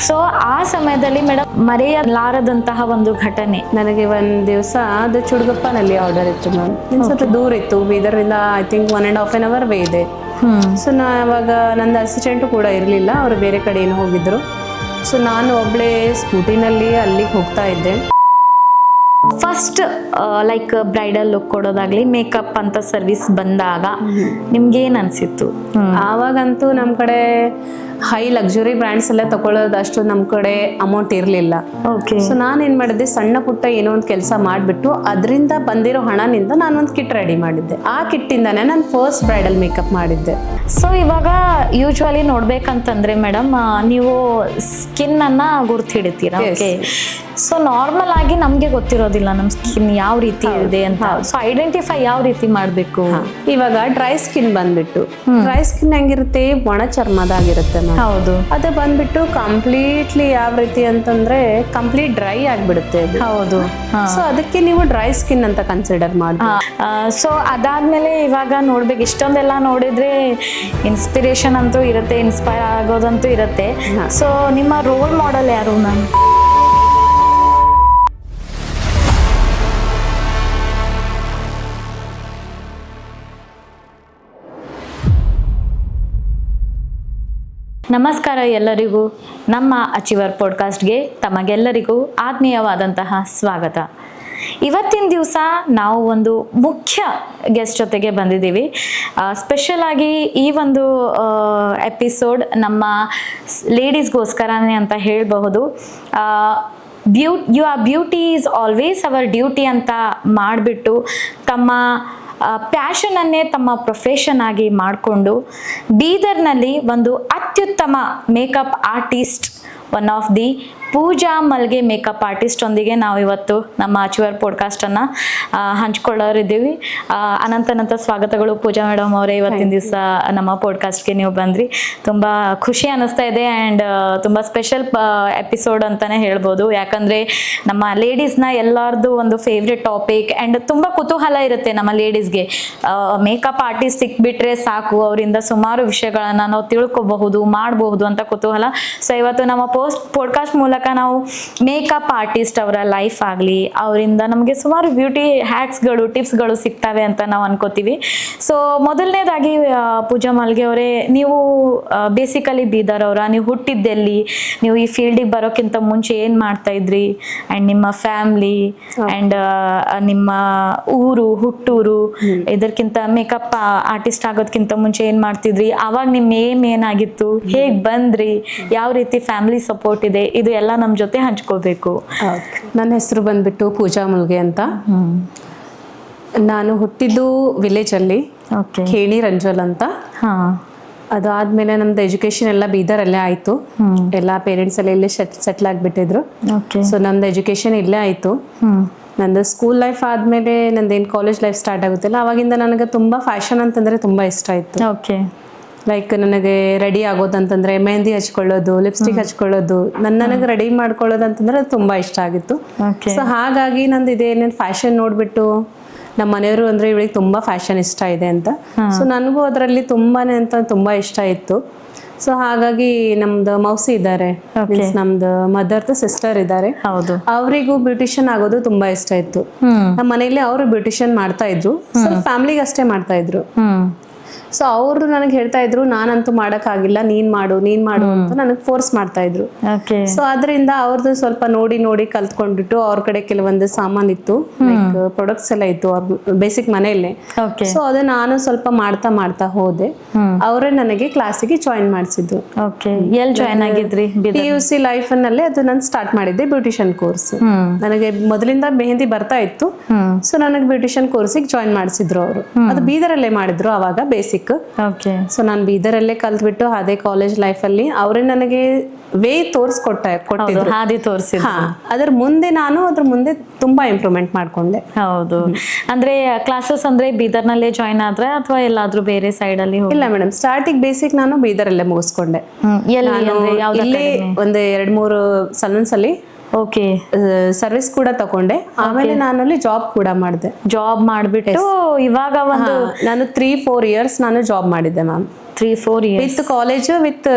So ಆ ಸಮಯದಲ್ಲಿ madam ಮರೆಯಲಾರದಂತಹ ಒಂದು ಘಟನೆ. ನನಗೆ ಒಂದು ದಿವಸ ಅದು ಚುಡುಗಪ್ಪನಲ್ಲಿ ಆರ್ಡರ್ ಇತ್ತು ಮ್ಯಾಮ್. ಸ್ವಲ್ಪ ದೂರ ಇತ್ತು, ಬೀದರಿಂದ ಐ ಥಿಂಕ್ 1.5 hour ವೇ ಇದೆ. ಸೊ ನಾ ಅವಾಗ ನನ್ನ ಅಸಿಸ್ಟೆಂಟು ಕೂಡ ಇರಲಿಲ್ಲ, ಅವರು ಬೇರೆ ಕಡೆ ಏನೋ ಹೋಗಿದ್ರು. ಸೊ ನಾನು ಒಬ್ಬಳೇ ಸ್ಕೂಟಿನಲ್ಲಿ ಅಲ್ಲಿಗೆ ಹೋಗ್ತಾ ಇದ್ದೆ. ಫಸ್ಟ್ ಲೈಕ್ ಬ್ರೈಡಲ್ ಲುಕ್ ಕೊಡೋದಾಗ್ಲಿ, ಮೇಕಪ್ ಅಂತ ಸರ್ವಿಸ್ ಬಂದಾಗ ನಿಮ್ಗೆ ಏನ್ ಅನ್ಸಿತ್ತು? ಆವಾಗಂತೂ ನಮ್ಮ ಕಡೆ ಹೈ ಲಕ್ಸುರಿ ಬ್ರ್ಯಾಂಡ್ಸ್ ಎಲ್ಲ ತಗೊಳ್ಳೋದು ಅಷ್ಟು ನಮ್ಮ ಕಡೆ ಅಮೌಂಟ್ ಇರಲಿಲ್ಲ. ಓಕೆ. ಸೊ ನಾನೇನು ಮಾಡಿದ್ದೆ, ಸಣ್ಣ ಪುಟ್ಟ ಏನೋ ಒಂದು ಕೆಲಸ ಮಾಡಿಬಿಟ್ಟು ಅದರಿಂದ ಬಂದಿರೋ ಹಣನಿಂದ ನಾನೊಂದು ಕಿಟ್ ರೆಡಿ ಮಾಡಿದ್ದೆ. ಆ ಕಿಟ್ಟಿಂದಾನೇ ನಾನು ಫಸ್ಟ್ ಬ್ರೈಡಲ್ ಮೇಕಪ್ ಮಾಡಿದ್ದೆ. ಸೊ ಇವಾಗ ಯೂಶ್ವಲಿ ನೋಡ್ಬೇಕಂತಂದ್ರೆ ಮೇಡಮ್, ನೀವು ಸ್ಕಿನ್ ಅನ್ನ ಗುರ್ತು ಹಿಡಿತೀರಾ. ಓಕೆ. ಸೊ ನಾರ್ಮಲ್ ಆಗಿ ನಮ್ಗೆ ಗೊತ್ತಿರೋದಿಲ್ಲ ನಮ್ ಸ್ಕಿನ್ ಯಾವ ರೀತಿ ಇದೆ ಅಂತ. ಸೊ ಐಡೆಂಟಿಫೈ ಯಾವ ರೀತಿ ಮಾಡ್ಬೇಕು? ಇವಾಗ ಡ್ರೈ ಸ್ಕಿನ್ ಬಂದ್ಬಿಟ್ಟು, ಡ್ರೈ ಸ್ಕಿನ್ ಹೆಂಗಿರುತ್ತೆ, ಒಣ ಚರ್ಮದಾಗಿರುತ್ತೆ. ಹೌದು. ಅದು ಬಂದ್ಬಿಟ್ಟು ಕಂಪ್ಲೀಟ್ಲಿ ಯಾವ ರೀತಿ ಅಂತಂದ್ರೆ ಕಂಪ್ಲೀಟ್ ಡ್ರೈ ಆಗ್ಬಿಡುತ್ತೆ. ಹೌದು. ಸೊ ಅದಕ್ಕೆ ನೀವು ಡ್ರೈ ಸ್ಕಿನ್ ಅಂತ ಕನ್ಸಿಡರ್ ಮಾಡಿ. ಸೊ ಅದಾದ್ಮೇಲೆ ಇವಾಗ ನೋಡ್ಬೇಕು, ಇಷ್ಟೊಂದೆಲ್ಲ ನೋಡಿದ್ರೆ ಇನ್ಸ್ಪಿರೇಷನ್ ಅಂತೂ ಇರುತ್ತೆ, ಇನ್ಸ್ಪೈರ್ ಆಗೋದಂತೂ ಇರುತ್ತೆ. ಸೊ ನಿಮ್ಮ ರೋಲ್ ಮಾಡೆಲ್ ಯಾರು ಮ್ಯಾಮ್? ನಮಸ್ಕಾರ ಎಲ್ಲರಿಗೂ. ನಮ್ಮ ಅಚೀವರ್ ಪಾಡ್ಕಾಸ್ಟ್ಗೆ ತಮಗೆಲ್ಲರಿಗೂ ಆತ್ಮೀಯವಾದಂತಹ ಸ್ವಾಗತ. ಇವತ್ತಿನ ದಿವಸ ನಾವು ಒಂದು ಮುಖ್ಯ ಗೆಸ್ಟ್ ಜೊತೆಗೆ ಬಂದಿದ್ದೀವಿ. ಸ್ಪೆಷಲ್ ಆಗಿ ಈ ಒಂದು ಎಪಿಸೋಡ್ ನಮ್ಮ ಲೇಡೀಸ್ಗೋಸ್ಕರನೇ ಅಂತ ಹೇಳಬಹುದು. Your beauty is always our duty ಅಂತ ಮಾಡಿಬಿಟ್ಟು ತಮ್ಮ ಪ್ಯಾಷನನ್ನೇ ತಮ್ಮ ಪ್ರೊಫೆಷನ್ ಆಗಿ ಮಾಡಿಕೊಂಡು ಬೀದರ್ನಲ್ಲಿ ಒಂದು ಅತ್ಯುತ್ತಮ makeup artist, one of the Pooja Malge makeup artist ಒಂದಿಗೆ ನಾವು ಇವತ್ತು ನಮ್ಮ ಅಚೀವರ್ ಪಾಡ್ಕಾಸ್ಟನ್ನು ಹಂಚ್ಕೊಳ್ಳೋರಿದ್ದೀವಿ. ಅನಂತ ಸ್ವಾಗತಗಳು ಪೂಜಾ ಮೇಡಮ್ ಅವರೇ. ಇವತ್ತಿನ ದಿವಸ ನಮ್ಮ ಪಾಡ್ಕಾಸ್ಟ್ಗೆ ನೀವು ಬಂದ್ರಿ, ತುಂಬ ಖುಷಿ ಅನ್ನಿಸ್ತಾ ಇದೆ. ಆ್ಯಂಡ್ ತುಂಬ ಸ್ಪೆಷಲ್ ಎಪಿಸೋಡ್ ಅಂತಲೇ ಹೇಳ್ಬೋದು. ಯಾಕಂದರೆ ನಮ್ಮ ಲೇಡೀಸ್ನ ಎಲ್ಲರದ್ದು ಒಂದು ಫೇವ್ರೆಟ್ ಟಾಪಿಕ್ ಆ್ಯಂಡ್ ತುಂಬ ಕುತೂಹಲ ಇರುತ್ತೆ ನಮ್ಮ ಲೇಡೀಸ್ಗೆ. ಮೇಕಪ್ ಆರ್ಟಿಸ್ಟ್ ಸಿಕ್ಬಿಟ್ರೆ ಸಾಕು, ಅವರಿಂದ ಸುಮಾರು ವಿಷಯಗಳನ್ನು ನಾವು ತಿಳ್ಕೊಬಹುದು, ಮಾಡಬಹುದು ಅಂತ ಕುತೂಹಲ. ಸೊ ಇವತ್ತು ನಮ್ಮ ಪಾಡ್ಕಾಸ್ಟ್ ಮೂಲಕ ನಾವು ಮೇಕಪ್ ಆರ್ಟಿಸ್ಟ್ ಅವರ ಲೈಫ್ ಆಗಲಿ, ಅವರಿಂದ ನಮಗೆ ಸುಮಾರು ಬ್ಯೂಟಿ ಹ್ಯಾಕ್ಸ್ಗಳು, ಟಿಪ್ಸ್ಗಳು ಸಿಗ್ತವೆ ಅಂತ ನಾವು ಅನ್ಕೋತೀವಿ. ಸೊ ಮೊದಲನೇದಾಗಿ ಪೂಜಾ ಮಲ್ಗೆ ಅವರೇ, ನೀವು ಬೇಸಿಕಲಿ ಬೀದರ್ ಅವರ, ನೀವು ಹುಟ್ಟಿದ್ದೆಲ್ಲಿ, ನೀವು ಈ ಫೀಲ್ಡಿಗೆ ಬರೋಕ್ಕಿಂತ ಮುಂಚೆ ಏನು ಮಾಡ್ತಾ ಇದ್ರಿ, ಆ್ಯಂಡ್ ನಿಮ್ಮ ಫ್ಯಾಮ್ಲಿ ಆ್ಯಂಡ್ ನಿಮ್ಮ ಊರು, ಹುಟ್ಟೂರು, ಇದಕ್ಕಿಂತ ಮೇಕಪ್ ಆರ್ಟಿಸ್ಟ್ ಆಗೋದಕ್ಕಿಂತ ಮುಂಚೆ ಏನು ಮಾಡ್ತಿದ್ರಿ, ಆವಾಗ ನಿಮ್ಮ ಏಮ್ ಏನಾಗಿತ್ತು, ಹೇಗೆ ಬಂದ್ರಿ, ಯಾವ ರೀತಿ ಫ್ಯಾಮಿಲಿ ಸಪೋರ್ಟ್ ಇದೆ, ಇದು ಎಲ್ಲ ನಮ್ಮ ಜೊತೆ ಹಂಚ್ಕೋಬೇಕು. ನನ್ನ ಹೆಸರು ಬಂದ್ಬಿಟ್ಟು ಪೂಜಾ ಮುಲ್ಗೆ ಅಂತ. ನಾನು ಹುಟ್ಟಿದ್ದು ವಿಲೇಜಲ್ಲಿ, ಖೇಣಿ ರಂಜೋಲ್ ಅಂತ. ಅದಾದ್ಮೇಲೆ ನಮ್ದು ಎಜುಕೇಶನ್ ಎಲ್ಲ ಬೀದರಲ್ಲೇ ಆಯ್ತು. ಎಲ್ಲ ಪೇರೆಂಟ್ಸ್ ಎಲ್ಲ ಇಲ್ಲೇ ಸೆಟ್ಲ್ ಆಗ್ಬಿಟ್ಟಿದ್ರು. ಸೊ ನಮ್ದು ಎಜುಕೇಶನ್ ಇಲ್ಲೇ ಆಯ್ತು. ನಂದು ಸ್ಕೂಲ್ ಲೈಫ್ ಆದ್ಮೇಲೆ ನಂದೇನು ಕಾಲೇಜ್ ಲೈಫ್ ಸ್ಟಾರ್ಟ್ ಆಗುತ್ತಿಲ್ಲ, ಅವಾಗಿಂದ ನನಗೆ ತುಂಬಾ ಫ್ಯಾಷನ್ ಅಂತಂದ್ರೆ ತುಂಬಾ ಇಷ್ಟ ಇತ್ತು. ಲೈಕ್ ನನಗೆ ರೆಡಿ ಆಗೋದಂತಂದ್ರೆ ಮೆಹಂದಿ ಹಚ್ಕೊಳ್ಳೋದು, ಲಿಪ್ಸ್ಟಿಕ್ ಹಚ್ಕೊಳ್ಳೋದು, ನನಗೆ ರೆಡಿ ಮಾಡ್ಕೊಳ್ಳೋದು ಅಂತಂದ್ರೆ ಅದು ತುಂಬಾ ಇಷ್ಟ ಆಗಿತ್ತು. ಸೊ ಹಾಗಾಗಿ ನಂದು ಇದೇನೇನು ಫ್ಯಾಷನ್ ನೋಡ್ಬಿಟ್ಟು ನಮ್ಮ ಮನೆಯವರು ಅಂದ್ರೆ ಇವಳಿಗೆ ತುಂಬಾ ಫ್ಯಾಷನ್ ಇಷ್ಟ ಇದೆ ಅಂತ. ಸೊ ನನಗೂ ಅದರಲ್ಲಿ ತುಂಬಾ ಇಷ್ಟ ಇತ್ತು. ಸೊ ಹಾಗಾಗಿ ನಮ್ದು ಮೌಸಿ ಇದ್ದಾರೆ, ನಮ್ದು ಮದರ್ದು ಸಿಸ್ಟರ್ ಇದ್ದಾರೆ, ಅವರಿಗೂ ಬ್ಯೂಟಿಷಿಯನ್ ಆಗೋದು ತುಂಬಾ ಇಷ್ಟ ಇತ್ತು. ನಮ್ಮ ಮನೆಯಲ್ಲಿ ಅವರು ಬ್ಯೂಟಿಷಿಯನ್ ಮಾಡ್ತಾ ಇದ್ರು, ಸ್ವಲ್ಪ ಫ್ಯಾಮಿಲಿಗೆ ಅಷ್ಟೇ ಮಾಡ್ತಾ ಇದ್ರು. ಸೊ ಅವರು ನನಗೆ ಹೇಳ್ತಾ ಇದ್ರು, ನಾನಂತೂ ಮಾಡೋಕ್ಕಾಗಿಲ್ಲ, ನೀನ್ ಮಾಡು ಅಂತ ನನಗೆ ಫೋರ್ಸ್ ಮಾಡ್ತಾ ಇದ್ರು. ಸೊ ಅದರಿಂದ ಅವ್ರದ್ದು ಸ್ವಲ್ಪ ನೋಡಿ ಕಲ್ತ್ಕೊಂಡ್ಬಿಟ್ಟು ಅವ್ರ ಕಡೆ ಕೆಲವೊಂದು ಸಾಮಾನ್ ಇತ್ತು, ಲೈಕ್ ಪ್ರಾಡಕ್ಟ್ಸ್ ಎಲ್ಲ ಇತ್ತು ಅವ್ರ ಬೇಸಿಕ್ ಮನೆಯಲ್ಲೇ. ಸೊ ಅದು ನಾನು ಸ್ವಲ್ಪ ಮಾಡ್ತಾ ಹೋದೆ. ಅವರೇ ನನಗೆ ಕ್ಲಾಸಿಗೆ ಜಾಯಿನ್ ಮಾಡಿಸಿದ್ರು. PUC ಲೈಫ್ ನಲ್ಲಿ ಅದು ನಾನು ಸ್ಟಾರ್ಟ್ ಮಾಡಿದ್ದೆ ಬ್ಯೂಟಿಷಿಯನ್ ಕೋರ್ಸ್. ನನಗೆ ಮೊದಲಿಂದ ಮೆಹಂದಿ ಬರ್ತಾ ಇತ್ತು. ಸೊ ನನಗೆ ಬ್ಯೂಟಿಷಿಯನ್ ಕೋರ್ಸಿಗೆ ಜಾಯಿನ್ ಮಾಡಿಸಿದ್ರು ಅವರು. ಅದು ಬೀದರಲ್ಲೇ ಮಾಡಿದ್ರು ಅವಾಗ ಬೇಸಿಕ್. ಸೊ ನಾನು ಬೀದರಲ್ಲೇ ಕಲ್ತ್ಬಿಟ್ಟು ಅದೇ ಕಾಲೇಜ್ ಲೈಫ್ ಅಲ್ಲಿ ಅವರೇ ನನಗೆ ವೇ ಕೊಟ್ಟಿದ್ರು, ಹಾದಿ ತೋರಿಸಿದ್ರು. ಅದ್ರ ಮುಂದೆ ತುಂಬಾ ಇಂಪ್ರೂವ್ಮೆಂಟ್ ಮಾಡ್ಕೊಂಡೆ. ಹೌದು. ಅಂದ್ರೆ ಕ್ಲಾಸಸ್ ಅಂದ್ರೆ ಬೀದರ್ನಲ್ಲೇ ಜಾಯಿನ್ ಆದ್ರೆ ಅಥವಾ ಎಲ್ಲಾದ್ರೂ ಬೇರೆ ಸೈಡ್ ಅಲ್ಲಿ? ಇಲ್ಲ ಮೇಡಮ್, ಸ್ಟಾರ್ಟಿಂಗ್ ಬೇಸಿಕ್ ನಾನು ಬೀದರಲ್ಲೇ ಮುಗಿಸ್ಕೊಂಡೆ. ಇಲ್ಲೇ ಒಂದು 2-3 ಸಲೂನ್ಸ್ ಅಲ್ಲಿ ಸರ್ವಿಸ್ ಕೂಡ ತಗೊಂಡೆ. ಆಮೇಲೆ ನಾನು ಅಲ್ಲಿ ಜಾಬ್ ಕೂಡ ಮಾಡಿದೆ. ಜಾಬ್ ಮಾಡ್ಬಿಟ್ಟು ಇವಾಗ ನಾನು 3-4 years ನಾನು ಜಾಬ್ ಮಾಡಿದ್ದೆ ma'am. 3-4 years with college with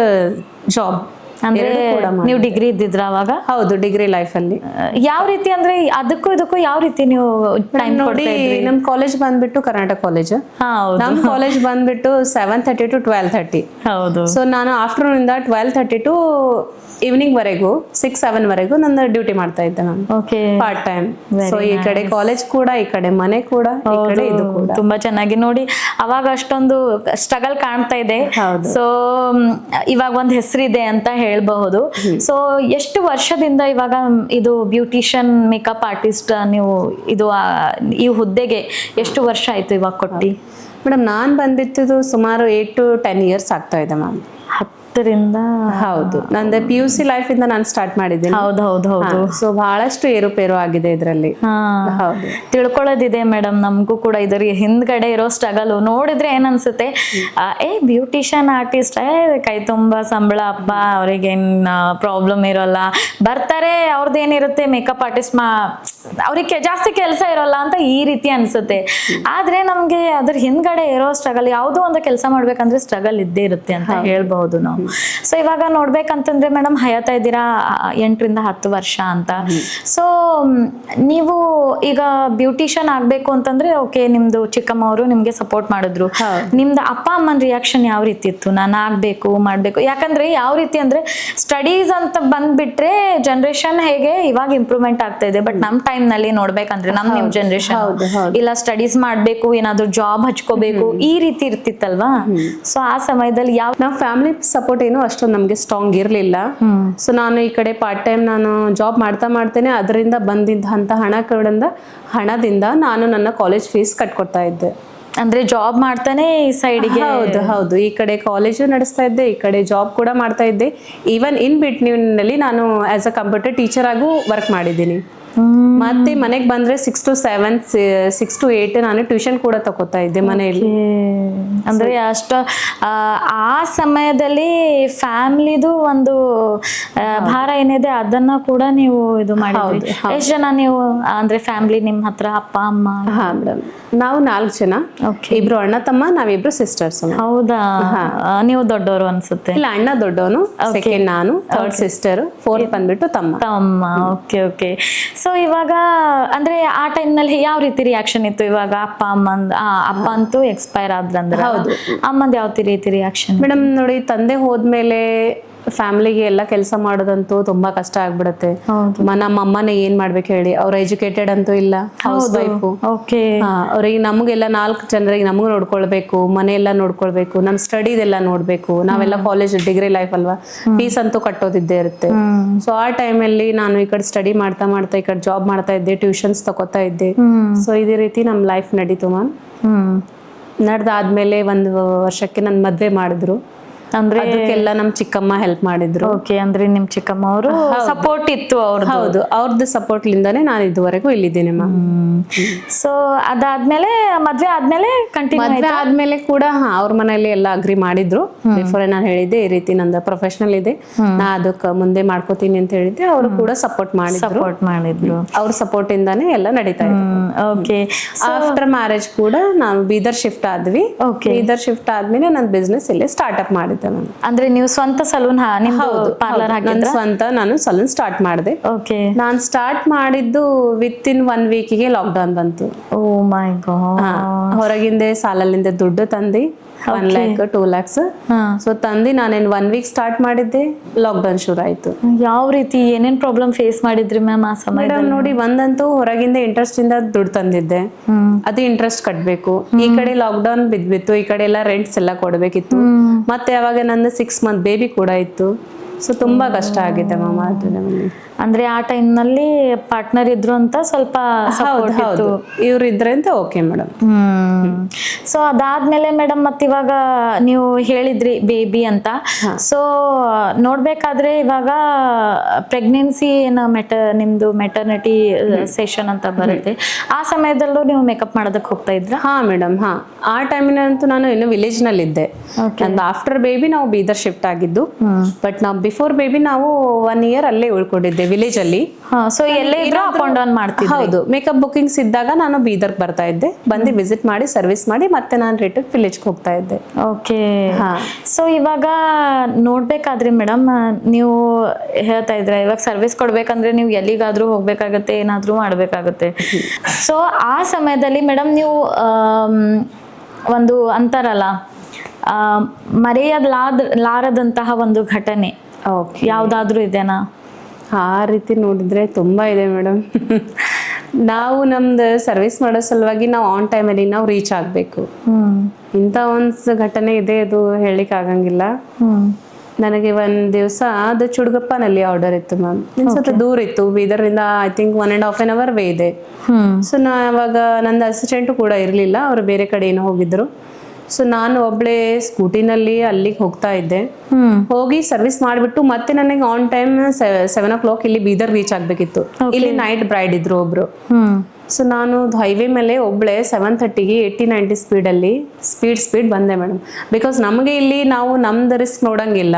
job. ಅಂದ್ರೆ ಎರಡೂ ಕೂಡ ನೀವು ಡಿಗ್ರಿ ಇದ್ದಿದ್ರ ಅವಾಗ? ಹೌದು, ಡಿಗ್ರಿ ಲೈಫ್ ಅಲ್ಲಿ. ಯಾವ ರೀತಿ ಅಂದ್ರೆ ಅದಕ್ಕೂ ಇದಕ್ಕೂ ಯಾವ ರೀತಿ ನೀವು ಟೈಮ್ ನೋಡಿ, ನಮ್ ಕಾಲೇಜ್ ಬಂದ್ಬಿಟ್ಟು ಕರ್ನಾಟಕ ಕಾಲೇಜ್. ಹೌದು. ನಮ್ ಕಾಲೇಜ್ ಬಂದ್ಬಿಟ್ಟು 7:30 to 12:30. ಹೌದು. ಸೊ ನಾನು ಆಫ್ಟರ್ನೂನ್ ಇಂದ 12:30 ಟು ಈವ್ನಿಂಗ್ ವರೆಗೂ 6-7 ವರೆಗೂ ನನ್ನ ಡ್ಯೂಟಿ ಮಾಡ್ತಾ ಇದ್ದೆ ನಾನು, ಓಕೆ. Part time. ಸೊ ಈ ಕಡೆ ಕಾಲೇಜ್ ಕೂಡ, ಈ ಕಡೆ ಮನೆ ಕೂಡ, ಈ ಕಡೆ ಇದು ಕೂಡ. ತುಂಬಾ ಚೆನ್ನಾಗಿ ನೋಡಿ, ಅವಾಗ ಅಷ್ಟೊಂದು ಸ್ಟ್ರಗಲ್ ಕಾಣ್ತಾ ಇದೆ. ಸೊ ಇವಾಗ ಒಂದ್ ಹೆಸರಿದೆ ಅಂತ ಹೇಳ್ಬಹುದು. ಸೊ ಎಷ್ಟು ವರ್ಷದಿಂದ ಇವಾಗ ಇದು ಬ್ಯೂಟಿಷಿಯನ್ ಮೇಕಪ್ ಆರ್ಟಿಸ್ಟ್ ನೀವು ಇದು ಈ ಹುದ್ದೆಗೆ ಎಷ್ಟು ವರ್ಷ ಆಯ್ತು ಇವಾಗ ಕೊಟ್ಟಿ? ಮೇಡಮ್ ನಾನ್ ಬಂದಿದ್ದು ಸುಮಾರು 8 to 10 years ಆಗ್ತಾ ಇದೆ ಮ್ಯಾಮ್. 10ರಿಂದ. ಹೌದು, ನಂದು PUC ಲೈಫ್ ಇಂದ ನಾನು ಸ್ಟಾರ್ಟ್ ಮಾಡಿದ್ದೀನಿ. ಹೌದು ಹೌದು ಹೌದು. ಸೊ ಬಹಳಷ್ಟು ಏರುಪೇರು ಆಗಿದೆ ಇದರಲ್ಲಿ. ಹೌದು, ತಿಳ್ಕೊಳ್ಳೋದಿದೆ ಮೇಡಮ್ ನಮಗೂ ಕೂಡ ಇದ್ರ ಹಿಂದ್ಗಡೆ ಇರೋ ಸ್ಟ್ರಗಲ್ ನೋಡಿದ್ರೆ ಏನ್ ಅನ್ಸುತ್ತೆ, ಬ್ಯೂಟಿಷಿಯನ್ ಆರ್ಟಿಸ್ಟ್ ಕೈ ತುಂಬಾ ಸಂಬಳ, ಅಪ್ಪ ಅವ್ರಿಗೇನ್ ಪ್ರಾಬ್ಲಮ್ ಇರೋಲ್ಲ, ಬರ್ತಾರೆ ಅವ್ರದ್ದೇನಿರುತ್ತೆ ಮೇಕಪ್ ಆರ್ಟಿಸ್ಟ್ ಅವ್ರಿಗೆ ಜಾಸ್ತಿ ಕೆಲಸ ಇರೋಲ್ಲ ಅಂತ ಈ ರೀತಿ ಅನ್ಸುತ್ತೆ. ಆದ್ರೆ ನಮ್ಗೆ ಅದ್ರ ಹಿಂದ್ಗಡೆ ಇರೋ ಸ್ಟ್ರಗಲ್, ಯಾವುದೋ ಒಂದು ಕೆಲಸ ಮಾಡ್ಬೇಕಂದ್ರೆ ಸ್ಟ್ರಗಲ್ ಇದ್ದೇ ಇರುತ್ತೆ ಅಂತ ಹೇಳ್ಬಹುದು ನಾವು. ಸೊ ಇವಾಗ ನೋಡ್ಬೇಕಂತಂದ್ರೆ ಮೇಡಮ್ ಹಯಾತಾ ಇದ್ದೀರಾ 8ರಿಂದ 10 ವರ್ಷ ಅಂತ. ಸೊ ನೀವು ಈಗ ಬ್ಯೂಟಿಷಿಯನ್ ಆಗ್ಬೇಕು ಅಂತಂದ್ರೆ ಓಕೆ, ನಿಮ್ದು ಚಿಕ್ಕಮ್ಮವರು ನಿಮ್ಗೆ ಸಪೋರ್ಟ್ ಮಾಡಿದ್ರು. ನಿಮ್ದು ಅಪ್ಪ ಅಮ್ಮನ ರಿಯಾಕ್ಷನ್ ಯಾವ ರೀತಿ ಇತ್ತು? ನಾನು ಆಗ್ಬೇಕು ಮಾಡ್ಬೇಕು, ಯಾಕಂದ್ರೆ ಯಾವ ರೀತಿ ಅಂದ್ರೆ ಸ್ಟಡೀಸ್ ಅಂತ ಬಂದ್ಬಿಟ್ರೆ ಜನರೇಷನ್ ಹೇಗೆ ಇವಾಗ ಇಂಪ್ರೂವ್ಮೆಂಟ್ ಆಗ್ತಾ ಇದೆ, ಬಟ್ ನಮ್ ಟೈಮ್ ನಲ್ಲಿ ನೋಡ್ಬೇಕಂದ್ರೆ ನಿಮ್ ಜನರೇಷನ್ ಇಲ್ಲ ಸ್ಟಡೀಸ್ ಮಾಡ್ಬೇಕು, ಏನಾದ್ರು ಜಾಬ್ ಹಚ್ಕೋಬೇಕು, ಈ ರೀತಿ ಇರ್ತಿತ್ತಲ್ವಾ? ಸೊ ಆ ಸಮಯದಲ್ಲಿ ಯಾವ ನಾವು ಫ್ಯಾಮಿಲಿ ಸಪೋರ್ಟ್ ಏನು ಅಷ್ಟೊಂದು ನಮ್ಗೆ ಸ್ಟ್ರಾಂಗ್ ಇರ್ಲಿಲ್ಲ. ಸೊ ನಾನು ಈ ಕಡೆ ಪಾರ್ಟ್ ಟೈಮ್ ನಾನು ಜಾಬ್ ಮಾಡ್ತೇನೆ, ಅದರಿಂದ ಬಂದಿದ್ದಂತ ಹಣದಿಂದ ನಾನು ನನ್ನ ಕಾಲೇಜ್ ಫೀಸ್ ಕಟ್ಕೊಡ್ತಾ ಇದ್ದೆ. ಅಂದ್ರೆ ಜಾಬ್ ಮಾಡ್ತಾನೆ ಈ ಸೈಡ್ಗೆ? ಹೌದು ಹೌದು, ಈ ಕಡೆ ಕಾಲೇಜು ನಡೆಸ್ತಾ ಇದ್ದೆ, ಈ ಕಡೆ ಜಾಬ್ ಕೂಡ ಮಾಡ್ತಾ ಇದ್ದೆ. ಈವನ್ ಇನ್ ಬಿಟ್ವೀನಲ್ಲಿ ನಾನು ಆಸ್ ಅ ಕಂಪ್ಯೂಟರ್ ಟೀಚರ್ ಆಗು ವರ್ಕ್ ಮಾಡಿದ್ದೀನಿ. ಮತ್ತೆ ಮನೆಗೆ ಬಂದ್ರೆ 6 to 8 ನಾನು ಟ್ಯೂಷನ್ ಕೂಡ ತಗೋತಾ ಇದ್ದೆ ಮನೆಯಲ್ಲಿ. ಅಂದ್ರೆ ಅಷ್ಟ ಆ ಸಮಯದಲ್ಲಿ ಫ್ಯಾಮಿಲಿದು ಒಂದು ಭಾರ ಏನಿದೆ ಅದನ್ನ ಕೂಡ ನೀವು ಇದು ಮಾಡಿದ್ರಿ. ಎಷ್ಟು ಜನ ನೀವು ಅಂದ್ರೆ ಫ್ಯಾಮಿಲಿ ನಿಮ್ ಹತ್ರ? ಅಪ್ಪ ಅಮ್ಮ? ಹಾ ಮೇಡಮ್, ನಾವು 4 ಜನ, 2 ಅಣ್ಣ ತಮ್ಮ, ನಾವಿಬ್ರು ಸಿಸ್ಟರ್ಸ್. ಹೌದಾ? ನೀವು ದೊಡ್ಡವರು ಅನ್ಸುತ್ತೆ? ಇಲ್ಲ, ಅಣ್ಣ ದೊಡ್ಡವನು, ಸೆಕೆಂಡ್ ನಾನು, ಥರ್ಡ್ ಸಿಸ್ಟರ್, ಫೋರ್ತ್ ಬಂದ್ಬಿಟ್ಟು ತಮ್ಮ. Okay okay. ಸೊ ಇವಾಗ ಅಂದ್ರೆ ಆ ಟೈಮ್ ನಲ್ಲಿ ಯಾವ ರೀತಿ ರಿಯಾಕ್ಷನ್ ಇತ್ತು? ಇವಾಗ ಅಪ್ಪ ಅಂತೂ ಎಕ್ಸ್ಪೈರ್ ಆದ್ರಂದ್ರೆ, ಹೌದು, ಅಮ್ಮಂದ್ ಯಾವ ರೀತಿ ರಿಯಾಕ್ಷನ್? ಮೇಡಮ್ ನೋಡಿ, ತಂದೆ ಹೋದ್ಮೇಲೆ ಫ್ಯಾಮಿಲಿಗೆ ಎಲ್ಲ ಕೆಲಸ ಮಾಡೋದಂತೂ ತುಂಬಾ ಕಷ್ಟ ಆಗ್ಬಿಡುತ್ತೆ. ನಮ್ಮ ಅಮ್ಮನೇ ಏನ್ ಮಾಡ್ಬೇಕು ಹೇಳಿ, ಅವ್ರ ಎಜುಕೇಟೆಡ್ ಅಂತೂ ಇಲ್ಲ, ಹೌಸ್ ವೈಫ್. ಅವ್ರಿಗೆ ನಮಗೆಲ್ಲ 4 ಜನರಿಗೆ ನಮಗ್ ನೋಡ್ಕೊಳ್ಬೇಕು, ಮನೆಯೆಲ್ಲ ನೋಡ್ಕೊಳ್ಬೇಕು, ನಮ್ ಸ್ಟಡಿದೆಲ್ಲ ನೋಡ್ಬೇಕು. ನಾವೆಲ್ಲ ಕಾಲೇಜ್ ಡಿಗ್ರಿ ಲೈಫ್ ಅಲ್ವಾ, ಫೀಸ್ ಅಂತೂ ಕಟ್ಟೋದಿದ್ದೇ ಇರುತ್ತೆ. ಸೊ ಆ ಟೈಮಲ್ಲಿ ನಾನು ಈ ಕಡೆ ಸ್ಟಡಿ ಮಾಡ್ತಾ ಈ ಕಡೆ ಜಾಬ್ ಮಾಡ್ತಾ ಇದ್ದೆ, ಟ್ಯೂಷನ್ಸ್ ತಗೋತಾ ಇದ್ದೆ. ಸೊ ಇದೇ ರೀತಿ ನಮ್ ಲೈಫ್ ನಡೀತು ಮ್ಯಾಮ್. ನಡ್ದಾದ್ಮೇಲೆ 1 ವರ್ಷಕ್ಕೆ ನನ್ ಮದ್ವೆ ಮಾಡಿದ್ರು. ಅಂದ್ರೆ ಅದಕ್ಕೆಲ್ಲ ನಮ್ ಚಿಕ್ಕಮ್ಮ ಹೆಲ್ಪ್ ಮಾಡಿದ್ರು. ಓಕೆ, ಅಂದ್ರೆ ನಿಮ್ ಚಿಕ್ಕಮ್ಮ ಅವರು ಸಪೋರ್ಟ್ ಇತ್ತು ಅವ್ರದ್ದು? ಹೌದು, ಅವ್ರದ್ದು ಸಪೋರ್ಟ್ ಲಿಂದಾನೆ ನಾನು ಇದುವರೆಗೂ ಇಲ್ಲಿದ್ದೀನಿ ಮ್ಯಾಮ್. ಸೊ ಅದಾದ್ಮೇಲೆ ಮದ್ವೆ ಆದ್ಮೇಲೆ ಮದ್ವೆ ಆದ್ಮೇಲೆ ಕೂಡ ಅವ್ರ ಮನೆಯಲ್ಲಿ ಎಲ್ಲ ಅಗ್ರಿ ಮಾಡಿದ್ರು. ಬಿಫೋರ್ ನಾನು ಹೇಳಿದ್ದೆ ಈ ರೀತಿ ನಂದು ಪ್ರೊಫೆಷನಲ್ ಇದೆ, ನಾ ಅದಕ್ಕೆ ಮುಂದೆ ಮಾಡ್ಕೋತೀನಿ ಅಂತ ಹೇಳಿದ್ದೆ. ಅವರು ಕೂಡ ಸಪೋರ್ಟ್ ಮಾಡಿದ್ರು. ಅವ್ರ ಸಪೋರ್ಟ್ ಇಂದಾನೆ ಎಲ್ಲ ನಡೀತಾ ಇದೆ. ಓಕೆ. ಆಫ್ಟರ್ ಮ್ಯಾರೇಜ್ ಕೂಡ ನಾವು ಬೀದರ್ ಶಿಫ್ಟ್ ಆದ್ವಿ. ಬೀದರ್ ಶಿಫ್ಟ್ ಆದ್ಮೇಲೆ ನನ್ನ ಬಿಸ್ನೆಸ್ ಇಲ್ಲಿ ಸ್ಟಾರ್ಟ್ಅಪ್ ಮಾಡಿದ್ದೆ. ಅಂದ್ರೆ ನೀವು ಸ್ವಂತ ಸಲೂನ್ ಪಾರ್ಲರ್ ಸ್ವಂತ ನಾನು ಸಲೂನ್ ಸ್ಟಾರ್ಟ್ ಮಾಡಿದೆ. ನಾನ್ ಸ್ಟಾರ್ಟ್ ಮಾಡಿದ್ದು ವಿತಿನ್ 1 ವೀಕಿಗೆ ಲಾಕ್ಡೌನ್ ಬಂತು. ಓ ಮೈ ಗಾಡ್. ಹೊರಗಿಂದ ಸಾಲಲ್ಲಿಂದ ದುಡ್ಡು ತಂದಿ 1 lakh 2 lakhs. ಸೊ ತಂದಿ ನಾನೇನ್ 1 ವೀಕ್ ಸ್ಟಾರ್ಟ್ ಮಾಡಿದ್ದೆ, ಲಾಕ್ಡೌನ್ ಶುರು ಆಯ್ತು. ಯಾವ ರೀತಿ ಏನೇನ್ ಪ್ರಾಬ್ಲಮ್ ಫೇಸ್ ಮಾಡಿದ್ರಿ ಮ್ಯಾಮ್ ಆ ಸಮಯದಲ್ಲಿ? ನೋಡಿ, ಒಂದಂತೂ ಹೊರಗಿಂದ ಇಂಟ್ರೆಸ್ಟ್ ಇಂದ ದುಡ್ಡು ತಂದಿದ್ದೆ, ಅದು ಇಂಟ್ರೆಸ್ಟ್ ಕಟ್ಬೇಕು. ಈ ಕಡೆ ಲಾಕ್ಡೌನ್ ಬಿದ್ಬಿತ್ತು, ಈ ಕಡೆ ಎಲ್ಲ ರೆಂಟ್ಸ್ ಎಲ್ಲ ಕೊಡ್ಬೇಕಿತ್ತು. ಮತ್ತೆ ಅವಾಗ ನಂದು 6 month ಬೇಬಿ ಕೂಡ ಇತ್ತು. ಸೊ ತುಂಬಾ ಕಷ್ಟ ಆಗಿದೆ ಮ್ಯಾಮ್. ಅಂದ್ರೆ ಆ ಟೈಮ್ ನಲ್ಲಿ ಪಾರ್ಟ್ನರ್ ಇದ್ರು ಅಂತ ಸ್ವಲ್ಪ ಇವ್ರು ಇದ್ರೆ ಅಂತ ಓಕೆ ಮೇಡಮ್. ಸೊ ಅದಾದ್ಮೇಲೆ ಮೇಡಮ್ ಮತ್ತೆ ಇವಾಗ ನೀವು ಹೇಳಿದ್ರಿ ಬೇಬಿ ಅಂತ. ಸೊ ನೋಡ್ಬೇಕಾದ್ರೆ ಇವಾಗ ಪ್ರೆಗ್ನೆನ್ಸಿ ನಿಮ್ದು ಮೆಟರ್ನಿಟಿ ಸೆಷನ್ ಅಂತ ಬರುತ್ತೆ, ಆ ಸಮಯದಲ್ಲೂ ನೀವು ಮೇಕಪ್ ಮಾಡೋದಕ್ಕೆ ಹೋಗ್ತಾ ಇದ್ರ? ಹಾ ಮೇಡಮ್, ಆ ಟೈಮಿನಂತೂ ನಾನು ಇನ್ನು ವಿಲೇಜ್ ನಲ್ಲಿ ಇದ್ದೆ. ಆಫ್ಟರ್ ಬೇಬಿ ನಾವು ಬೀದರ್ ಶಿಫ್ಟ್ ಆಗಿದ್ದು. ಬಟ್ ನಾವು ಬಿಫೋರ್ ಬೇಬಿ ನಾವು 1 year ಅಲ್ಲೇ ಉಳ್ಕೊಂಡಿದ್ದೆ ವಿಲೇಜ್ ಅಲ್ಲಿ. ಸೊ ಎಲ್ಲೇ ಇದ್ರೂ ಅಪ್ ಅಂಡ್ ಡೌನ್ ಮಾಡ್ತೀವಿ. ಹೌದು, ಮೇಕಪ್ ಬುಕಿಂಗ್ಸ್ ಇದ್ದಾಗ ನಾನು ಬೀದರ್ ಬರ್ತಾ ಇದ್ದೆ, ಬಂದು ವಿಸಿಟ್ ಮಾಡಿ ಸರ್ವಿಸ್ ಮಾಡಿ ಮತ್ತೆ ನಾನು ರಿಟರ್ನ್ ವಿಲೇಜ್ಗೆ ಹೋಗ್ತಾ ಇದ್ದೆ. ಓಕೆ. ಸೊ ಇವಾಗ ನೋಡ್ಬೇಕಾದ್ರೆ ಮೇಡಮ್, ನೀವು ಹೇಳ್ತಾ ಇದ್ರೆ ಇವಾಗ ಸರ್ವಿಸ್ ಕೊಡ್ಬೇಕಂದ್ರೆ ನೀವು ಎಲ್ಲಿಗಾದ್ರೂ ಹೋಗ್ಬೇಕಾಗತ್ತೆ, ಏನಾದ್ರೂ ಮಾಡ್ಬೇಕಾಗತ್ತೆ. ಸೊ ಆ ಸಮಯದಲ್ಲಿ ಮೇಡಮ್ ನೀವು ಒಂದು ಅಂತಾರಲ್ಲ ಮರೆಯಲಾರದಂತಹ ಒಂದು ಘಟನೆ ಯಾವ್ದಾದ್ರೂ ಇದೆನಾ? ಆ ರೀತಿ ನೋಡಿದ್ರೆ ತುಂಬಾ ಇದೆ ಮೇಡಮ್. ನಾವು ನಮ್ದು ಸರ್ವಿಸ್ ಮಾಡೋ ಸಲುವಾಗಿ ನಾವು ಆನ್ ಟೈಮಲ್ಲಿ ನಾವು ರೀಚ್ ಆಗಬೇಕು. ಇಂಥ ಒಂದು ಘಟನೆ ಇದೆ, ಅದು ಹೇಳಿಕ್ ಆಗಂಗಿಲ್ಲ. ನನಗೆ ಒಂದ್ ದಿವಸ ಅದು ಚುಡುಗಪ್ಪನಲ್ಲಿ ಆರ್ಡರ್ ಇತ್ತು ಮ್ಯಾಮ್. ಸ್ವಲ್ಪ ದೂರ ಇತ್ತು, ಬೀದರ್ನಿಂದ ಐ ಥಿಂಕ್ 1.5 hour ವೇ ಇದೆ. ಸೊ ನಾ ಅವಾಗ ನಂದು ಅಸಿಸ್ಟೆಂಟು ಕೂಡ ಇರಲಿಲ್ಲ, ಅವರು ಬೇರೆ ಕಡೆ ಏನೋ ಹೋಗಿದ್ರು. ಸೊ ನಾನು ಒಬ್ಳೆ ಸ್ಕೂಟಿನಲ್ಲಿ ಅಲ್ಲಿಗೆ ಹೋಗ್ತಾ ಇದ್ದೆ. ಹೋಗಿ ಸರ್ವಿಸ್ ಮಾಡಿಬಿಟ್ಟು ಮತ್ತೆ ನನಗೆ ಆನ್ ಟೈಮ್ 7 o'clock ಇಲ್ಲಿ ಬೀದರ್ ರೀಚ್ ಆಗ್ಬೇಕಿತ್ತು. ಇಲ್ಲಿ ನೈಟ್ ಬ್ರೈಡ್ ಇದ್ರು ಒಬ್ರು. ಸೊ ನಾನು ಹೈವೇ ಮೇಲೆ ಒಬ್ಳೆ 7:30ಗೆ 80-90 ಸ್ಪೀಡಲ್ಲಿ ಸ್ಪೀಡ್ ಬಂದೆ ಮೇಡಮ್. ಬಿಕಾಸ್ ನಮಗೆ ಇಲ್ಲಿ ನಾವು ನಮ್ದು ರಿಸ್ಕ್ ನೋಡಂಗಿಲ್ಲ,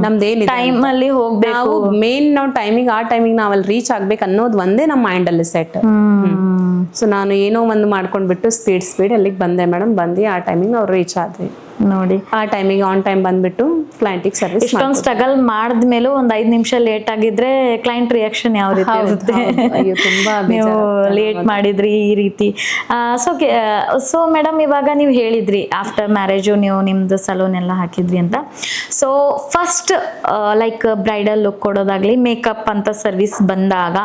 ನಮ್ದೇನಿದೆ ಟೈಮ್ ಅಲ್ಲಿ ಹೋಗ್ಬೇಕು. ನಾವು ಮೇನ್ ನಾವು ಟೈಮಿಂಗ್ ಆ ಟೈಮಿಂಗ್ ನಾವ್ ಅಲ್ಲಿ ರೀಚ್ ಆಗ್ಬೇಕು ಅನ್ನೋದು ಒಂದೇ ನಮ್ಮ ಮೈಂಡ್ ಅಲ್ಲಿ ಸೆಟ್. ಸೊ ನಾನು ಏನೋ ಒಂದು ಮಾಡ್ಕೊಂಡ್ಬಿಟ್ಟು ಸ್ಪೀಡ್ ಅಲ್ಲಿಗೆ ಬಂದೆ ಮೇಡಮ್. ಬಂದು ಆ ಟೈಮಿಂಗ್ ಅವ್ರು ರೀಚ್ ಆದ್ವಿ ನೋಡಿ. ಆ ಟೈಮಿಗೆ ಆನ್ ಟೈಮ್ ಬಂದ್ಬಿಟ್ಟು ಕ್ಲೈಂಟಿಗೆ ಸರ್ವಿಸ್. ಇಷ್ಟೊಂದು ಸ್ಟ್ರಗಲ್ ಮಾಡಿದ್ಮೇಲೂ ಒಂದ್ 5 ನಿಮಿಷ ಲೇಟ್ ಆಗಿದ್ರೆ ಕ್ಲೈಂಟ್ ರಿಯಾಕ್ಷನ್ ಯಾವ ರೀತಿ ಇರುತ್ತೆ? ತುಂಬಾ ನೀವು ಲೇಟ್ ಮಾಡಿದ್ರಿ ಈ ರೀತಿ. ಸೊ ಮೇಡಮ್, ಇವಾಗ ನೀವು ಹೇಳಿದ್ರಿ ಆಫ್ಟರ್ ಮ್ಯಾರೇಜು ನೀವು ನಿಮ್ದು ಸಲೂನ್ ಎಲ್ಲ ಹಾಕಿದ್ರಿ ಅಂತ. So first like bridal look ಕೊಡೋದಾಗ್ಲಿ, ಮೇಕಪ್ ಅಂತ ಸರ್ವಿಸ್ ಬಂದಾಗ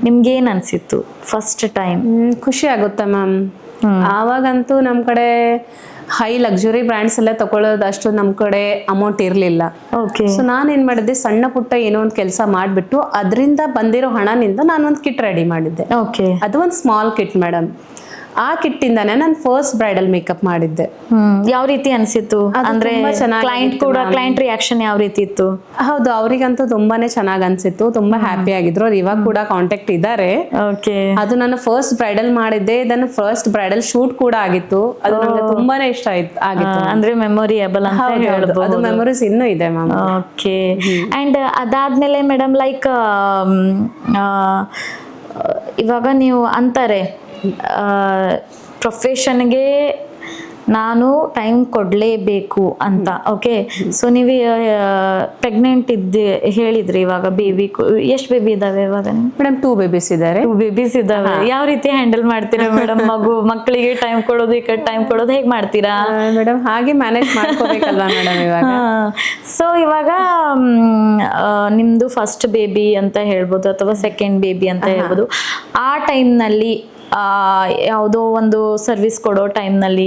ನಿಮ್ಗೆ ಏನ್ ಅನ್ಸಿತ್ತು ಫಸ್ಟ್ ಟೈಮ್? ಖುಷಿ ಆಗುತ್ತೆ ಮ್ಯಾಮ್. ಆವಾಗಂತೂ ನಮ್ ಕಡೆ ಹೈ ಲಕ್ಸುರಿ ಬ್ರ್ಯಾಂಡ್ಸ್ ಎಲ್ಲ ತಗೊಳ್ಳೋದು ಅಷ್ಟು ನಮ್ ಕಡೆ ಅಮೌಂಟ್ ಇರ್ಲಿಲ್ಲ. ಸೊ ನಾನು ಏನ್ ಮಾಡಿದ್ದೆ, ಸಣ್ಣ ಪುಟ್ಟ ಏನೋ ಒಂದು ಕೆಲಸ ಮಾಡ್ಬಿಟ್ಟು ಅದರಿಂದ ಬಂದಿರೋ ಹಣನಿಂದ ನಾನು ಒಂದು ಕಿಟ್ ರೆಡಿ ಮಾಡಿದ್ದೆ. ಅದು ಒಂದು ಸ್ಮಾಲ್ ಕಿಟ್ ಮೇಡಮ್. ಆ ಕಿಟ್ ಇಂದಾನೆ ನಾನು ಫಸ್ಟ್ ಬ್ರೈಡಲ್ ಮೇಕಪ್ ಮಾಡಿದ್ದೆ. ಯಾವ ರೀತಿ ಅನ್ಸಿತ್ತು? ಅಂದ್ರೆ ಕ್ಲೈಂಟ್ ರಿಯಾಕ್ಷನ್ ಯಾವ ರೀತಿ ಇತ್ತು? ಹೌದು, ಅವ್ರಿಗಂತೂ ತುಂಬಾನೇ ಚೆನ್ನಾಗ್ ಅನ್ಸಿತ್ತು, ತುಂಬಾ ಹ್ಯಾಪಿ ಆಗಿದ್ರು. ಅವ್ರು ಇವಾಗ ಕೂಡ ಕಾಂಟ್ಯಾಕ್ಟ್ ಇದ್ದಾರೆ. ಅದು ನಾನು ಫಸ್ಟ್ ಬ್ರೈಡಲ್ ಮಾಡಿದ್ದೆ, ಇದನ್ನು ಫಸ್ಟ್ ಬ್ರೈಡಲ್ ಶೂಟ್ ಕೂಡ ಆಗಿತ್ತು. ಅದು ನನಗೆ ತುಂಬಾನೇ ಇಷ್ಟ ಆಗಿತ್ತು. ಅಂದ್ರೆ ಮೆಮೊರಿಯಬಲ್ ಅಂತ ಹೇಳ್ಬೋದು. ಅದು ಮೆಮೊರೀಸ್ ಇನ್ನೂ ಇದೆ ಮ್ಯಾಮ್. ಓಕೆ. ಅಂಡ್ ಅದಾದ್ಮೇಲೆ ಮೇಡಮ್, ಲೈಕ್ ಇವಾಗ ನೀವು ಅಂತಾರೆ ಪ್ರೊಫೆಷನ್ಗೆ ನಾನು ಟೈಮ್ ಕೊಡಲೇಬೇಕು ಅಂತ. ಓಕೆ. ಸೊ ನೀವು ಪ್ರೆಗ್ನೆಂಟ್ ಹೇಳಿದ್ರಿ, ಇವಾಗ ಬೇಬಿ ಎಷ್ಟು ಬೇಬಿ ಇದಾವೆ ಇವಾಗ? ಮೇಡಮ್ 2 babies ಇದ್ದಾರೆ. 2 babies ಇದಾವೆ. ಯಾವ ರೀತಿ ಹ್ಯಾಂಡಲ್ ಮಾಡ್ತೀರಾ ಮೇಡಮ್? ಮಕ್ಕಳಿಗೆ ಟೈಮ್ ಕೊಡೋದು, ಈ ಕಡೆ ಟೈಮ್ ಕೊಡೋದು ಹೇಗೆ ಮಾಡ್ತೀರಾ ಮೇಡಮ್? ಹಾಗೆ ಮ್ಯಾನೇಜ್ ಮಾಡ್ಕೋಬೇಕಲ್ವಾ ಮೇಡಮ್ ಇವಾಗ. ಸೊ ಇವಾಗ ನಿಮ್ದು ಫಸ್ಟ್ ಬೇಬಿ ಅಂತ ಹೇಳ್ಬೋದು ಅಥವಾ ಸೆಕೆಂಡ್ ಬೇಬಿ ಅಂತ ಹೇಳ್ಬೋದು. ಆ ಟೈಮ್ನಲ್ಲಿ ಯಾವುದೋ ಒಂದು ಸರ್ವಿಸ್ ಕೊಡೋ ಟೈಮ್ನಲ್ಲಿ